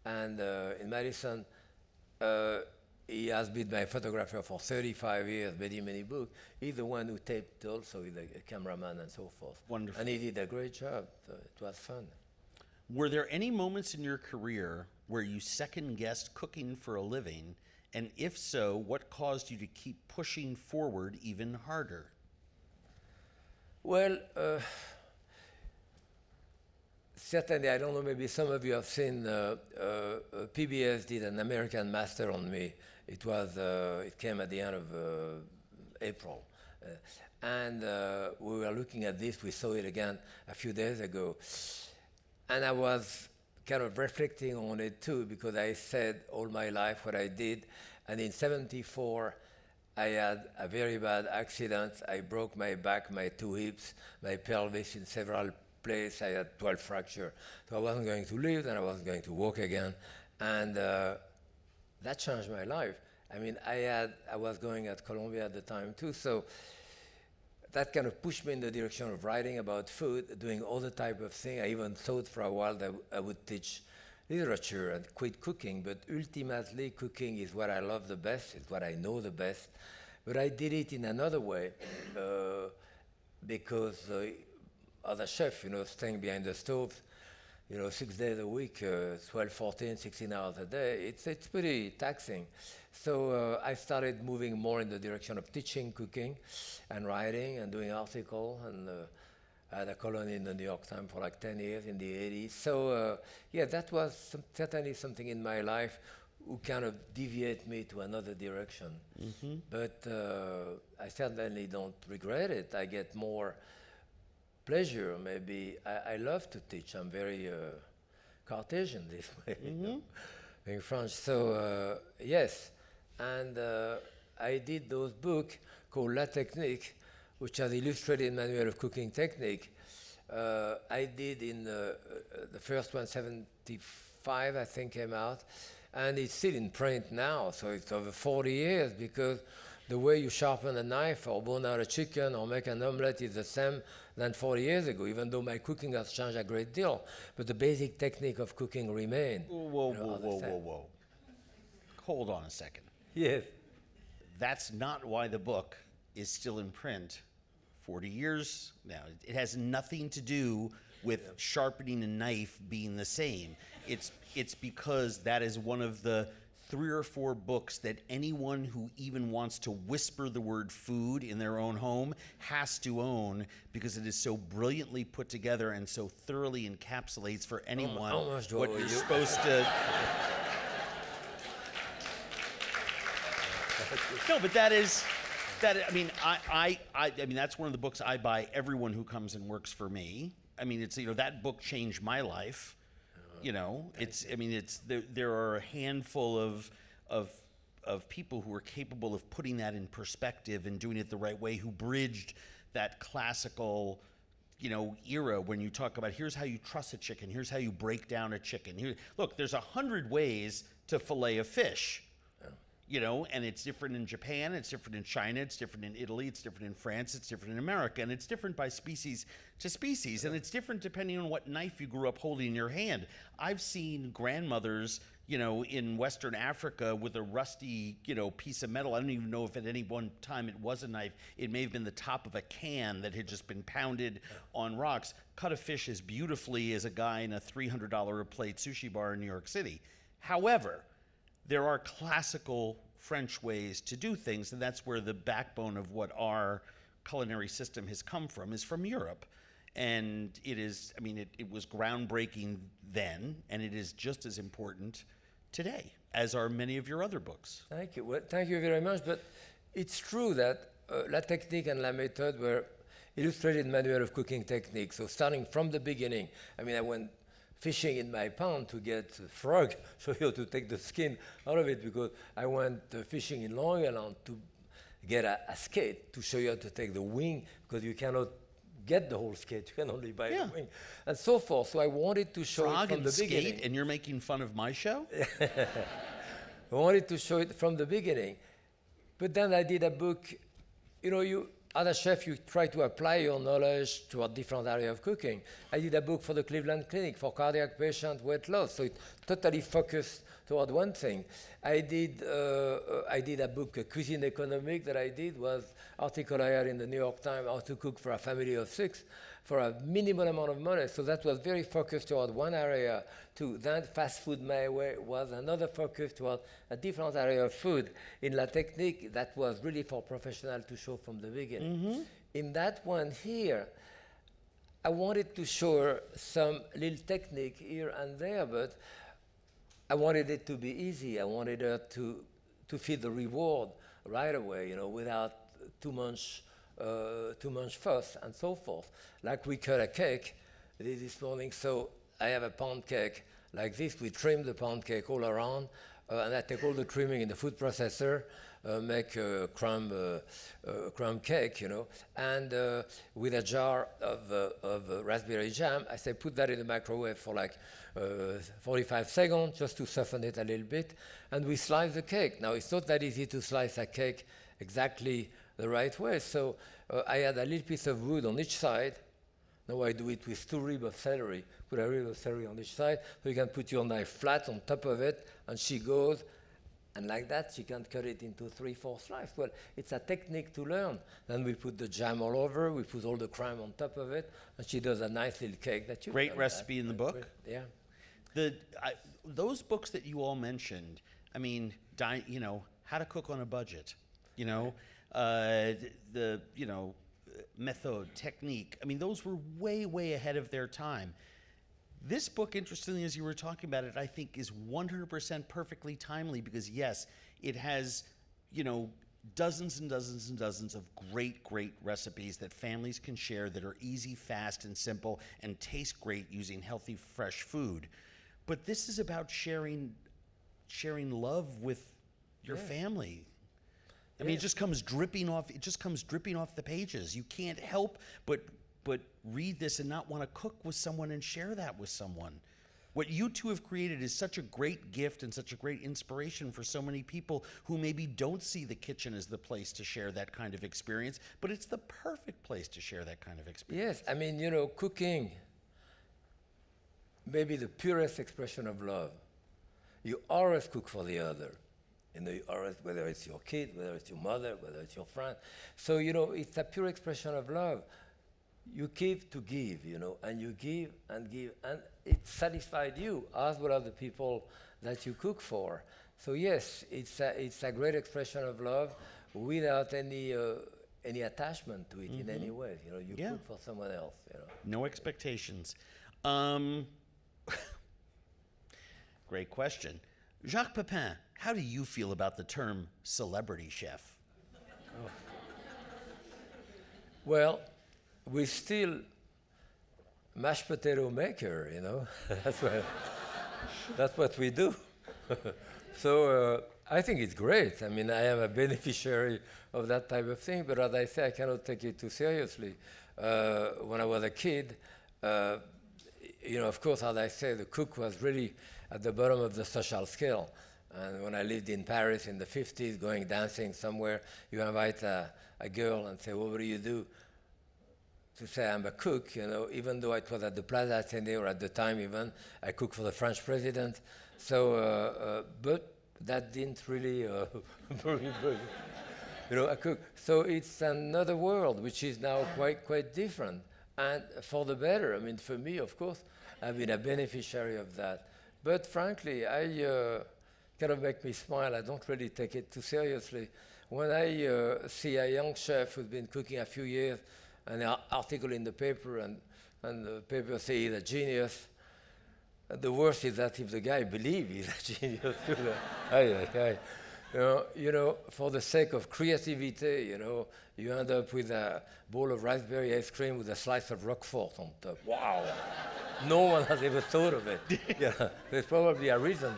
and in Madison. He has been my photographer for 35 years, many books. He's the one who taped also, he's a cameraman and so forth. Wonderful. And he did a great job. So it was fun. Were there any moments in your career where you second-guessed cooking for a living? And if so, what caused you to keep pushing forward even harder? Well, certainly, I don't know, maybe some of you have seen PBS did an American Master on me. It came at the end of April. And we were looking at this, we saw it again a few days ago. And I was kind of reflecting on it too, because I said all my life what I did. And in 1974, I had a very bad accident. I broke my back, my 2 hips, my pelvis in several places. I had 12 fractures. So I wasn't going to live, and I wasn't going to walk again. And that changed my life. I mean, I was going at Columbia at the time too, so that kind of pushed me in the direction of writing about food, doing all the type of thing. I even thought for a while that I would teach literature and quit cooking, but ultimately cooking is what I love the best, it's what I know the best. But I did it in another way because as a chef, staying behind the stove, 6 days a week, 12, 14, 16 hours a day, it's pretty taxing. So I started moving more in the direction of teaching cooking and writing and doing articles, and I had a column in the New York Times for like 10 years in the 80s. So that was certainly something in my life who kind of deviate me to another direction. Mm-hmm. But I certainly don't regret it. I get more pleasure, maybe. I love to teach. I'm very Cartesian this way, being French. So, yes. And I did those books called La Technique, which are the illustrated manual of cooking technique. I did in the first one, 75, I think, came out. And it's still in print now, so it's over 40 years, because the way you sharpen a knife or bone out a chicken or make an omelette is the same than 40 years ago, even though my cooking has changed a great deal. But the basic technique of cooking remains. Whoa. Hold on a second. Yes. That's not why the book is still in print 40 years now. It has nothing to do with sharpening a knife being the same. It's because that is one of the 3 or 4 books that anyone who even wants to whisper the word food in their own home has to own, because it is so brilliantly put together and so thoroughly encapsulates for anyone how much do I what owe you're you? supposed to. No, but that is, I mean, I mean, that's one of the books I buy everyone who comes and works for me. I mean, it's, that book changed my life. I mean, there are a handful of people who are capable of putting that in perspective and doing it the right way, who bridged that classical, era when you talk about, here's how you truss a chicken, here's how you break down a chicken. Look, there's 100 ways to fillet a fish. And it's different in Japan, it's different in China, it's different in Italy, it's different in France, it's different in America, and it's different by species to species, and it's different depending on what knife you grew up holding in your hand. I've seen grandmothers, in Western Africa with a rusty, piece of metal. I don't even know if at any one time it was a knife. It may have been the top of a can that had just been pounded on rocks. Cut a fish as beautifully as a guy in a $300 a plate sushi bar in New York City. However, there are classical French ways to do things, and that's where the backbone of what our culinary system has come from, is from Europe. And it is, I mean, it was groundbreaking then, and it is just as important today, as are many of your other books. Thank you. Well, thank you very much. But it's true that La Technique and La Méthode were illustrated manual of cooking techniques. So starting from the beginning, I mean, I went fishing in my pond to get a frog, so you have to take the skin out of it, because I went fishing in Long Island to get a skate to show you how to take the wing, because you cannot get the whole skate, you can only buy the wing, and so forth. So I wanted to show Frog it from and the skate, beginning. and you're making fun of my show? I wanted to show it from the beginning. But then I did a book, as a chef, you try to apply your knowledge to a different area of cooking. I did a book for the Cleveland Clinic for cardiac patient weight loss, so it totally focused toward one thing. I did a book, a cuisine économique, that I did was article I had in the New York Times, how to cook for a family of 6 for a minimal amount of money. So that was very focused toward one area too. Then Fast Food My Way was another focus toward a different area of food. In La Technique, that was really for professionals to show from the beginning. Mm-hmm. In that one here, I wanted to show her some little technique here and there, but I wanted it to be easy. I wanted her to feel the reward right away, without too much fuss and so forth. Like we cut a cake this morning, so I have a pound cake like this. We trim the pound cake all around, and I take all the trimming in the food processor, make a crumb cake, and with a jar of raspberry jam, I say put that in the microwave for like 45 seconds just to soften it a little bit, and we slice the cake. Now, it's not that easy to slice a cake exactly the right way, so I had a little piece of wood on each side. Now I do it with 2 ribs of celery. Put a rib of celery on each side, so you can put your knife flat on top of it, and she goes, and like that, she can cut it into 3-4 slices. Well, it's a technique to learn. Then we put the jam all over, we put all the crème on top of it, and she does a nice little cake that you Great recipe in the book. Yeah. Those books that you all mentioned, I mean, how to cook on a budget, method, technique. I mean, those were way, way ahead of their time. This book, interestingly, as you were talking about it, I think is 100% perfectly timely, because yes, it has, dozens and dozens and dozens of great, great recipes that families can share that are easy, fast, and simple, and taste great using healthy, fresh food. But this is about sharing love with your family. I mean, it just comes dripping off. It just comes dripping off the pages. You can't help but read this and not want to cook with someone and share that with someone. What you two have created is such a great gift and such a great inspiration for so many people who maybe don't see the kitchen as the place to share that kind of experience, but it's the perfect place to share that kind of experience. Yes, I mean, cooking may be the purest expression of love. You always cook for the other. You always, whether it's your kid, whether it's your mother, whether it's your friend. So, it's a pure expression of love. You give to give, and you give, and it satisfied you, as well as the people that you cook for. So yes, it's a great expression of love without any attachment to it in any way. You know, you Yeah. cook for someone else. You know. No expectations. Great question. Jacques Pépin, how do you feel about the term celebrity chef? Well, we're still mashed potato maker, you know. That's what we do. So I think it's great. I mean, I am a beneficiary of that type of thing, but as I say, I cannot take it too seriously. When I was a kid, you know, of course, as I say, the cook was really at the bottom of the social scale. And when I lived in Paris in the 50s, going dancing somewhere, you invite a girl and say, well, what do you do? To say I'm a cook, you know, even though it was at the Plaza Athénée, or at the time even, I cooked for the French president. So, but that didn't really, you know, I cook. So it's another world, which is now quite different, and for the better. I mean, for me, of course, I've been a beneficiary of that. But frankly, kind of make me smile. I don't really take it too seriously. When I see a young chef who's been cooking a few years, an article in the paper, and the paper say he's a genius. The worst is that if the guy believes he's a genius, you know, for the sake of creativity, you know, you end up with a bowl of raspberry ice cream with a slice of Roquefort on top. Wow! No one has ever thought of it. Yeah, there's probably a reason.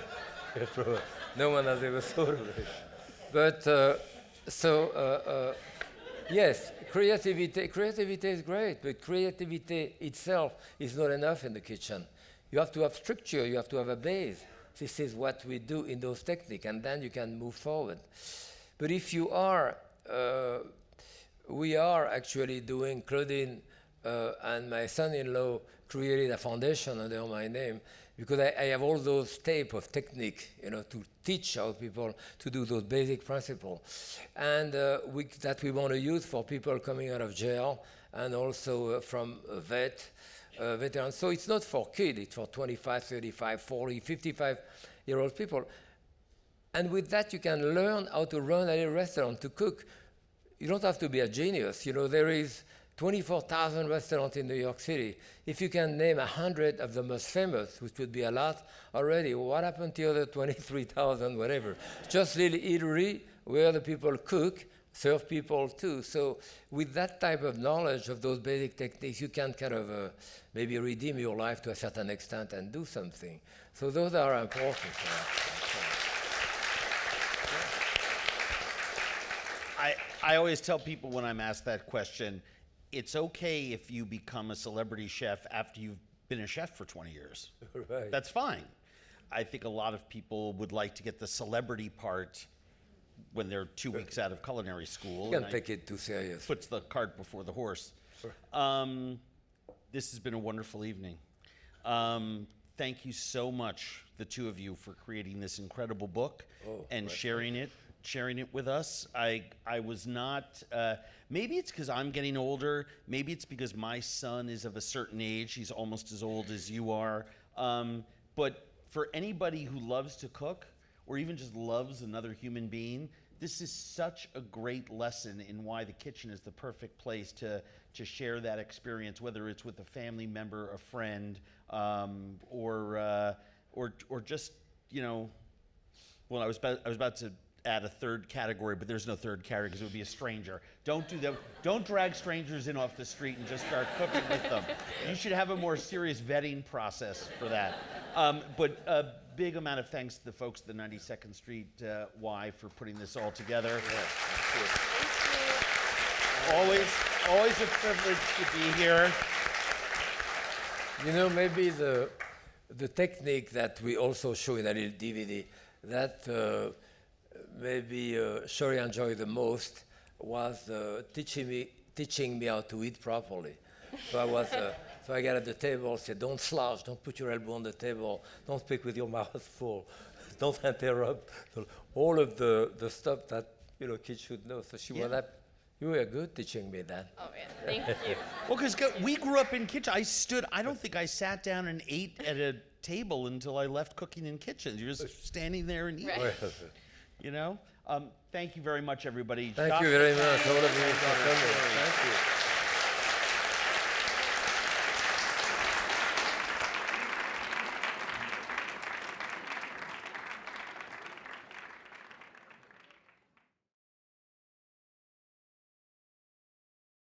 No one has ever thought of it. But yes, creativity is great, but creativity itself is not enough in the kitchen. You have to have structure, you have to have a base. This is what we do in those techniques, and then you can move forward. But if you are, we are actually doing, Claudine and my son-in-law created a foundation under my name, because I have all those tape of technique, you know, to teach our people to do those basic principles. And that we want to use for people coming out of jail, and also from veterans. So it's not for kids, it's for 25, 35, 40, 55-year-old people. And with that, you can learn how to run a restaurant, to cook. You don't have to be a genius. You know, there is 24,000 restaurants in New York City. If you can name 100 of the most famous, which would be a lot already, what happened to the other 23,000, whatever? Just little eatery where the people cook, serve people too. So with that type of knowledge of those basic techniques, you can kind of maybe redeem your life to a certain extent and do something. So those are important. I always tell people when I'm asked that question, it's okay if you become a celebrity chef after you've been a chef for 20 years. Right. That's fine. I think a lot of people would like to get the celebrity part when they're 2 weeks out of culinary school. You can't take it too serious. Puts the cart before the horse. This has been a wonderful evening. Thank you so much, the two of you, for creating this incredible book and sharing it with us. I was not, maybe it's because I'm getting older, maybe it's because my son is of a certain age, he's almost as old as you are, but for anybody who loves to cook, or even just loves another human being, this is such a great lesson in why the kitchen is the perfect place to share that experience, whether it's with a family member, a friend, or just, you know, well, I was about to add a third category, but there's no third category because it would be a stranger. Don't do that. Don't drag strangers in off the street and just start cooking with them. You should have a more serious vetting process for that. But a big amount of thanks to the folks at the 92nd Street Y for putting this all together. Yeah, thank you. Always a privilege to be here. You know, maybe the technique that we also show in a little DVD that maybe Shorey enjoyed the most was teaching me how to eat properly. So so I got at the table, said, don't slouch, don't put your elbow on the table, don't speak with your mouth full, don't interrupt. So all of the stuff that, you know, kids should know. So she was that. You were good teaching me that. Oh, yeah. Thank you. Well, because we grew up in kitchen. I don't think I sat down and ate at a table until I left cooking in kitchens. You're just standing there and eating. Right. You know? Thank you very much, everybody. Thank Jacques, you very much, all of you. granddaughter, For coming. Sheree. Thank you.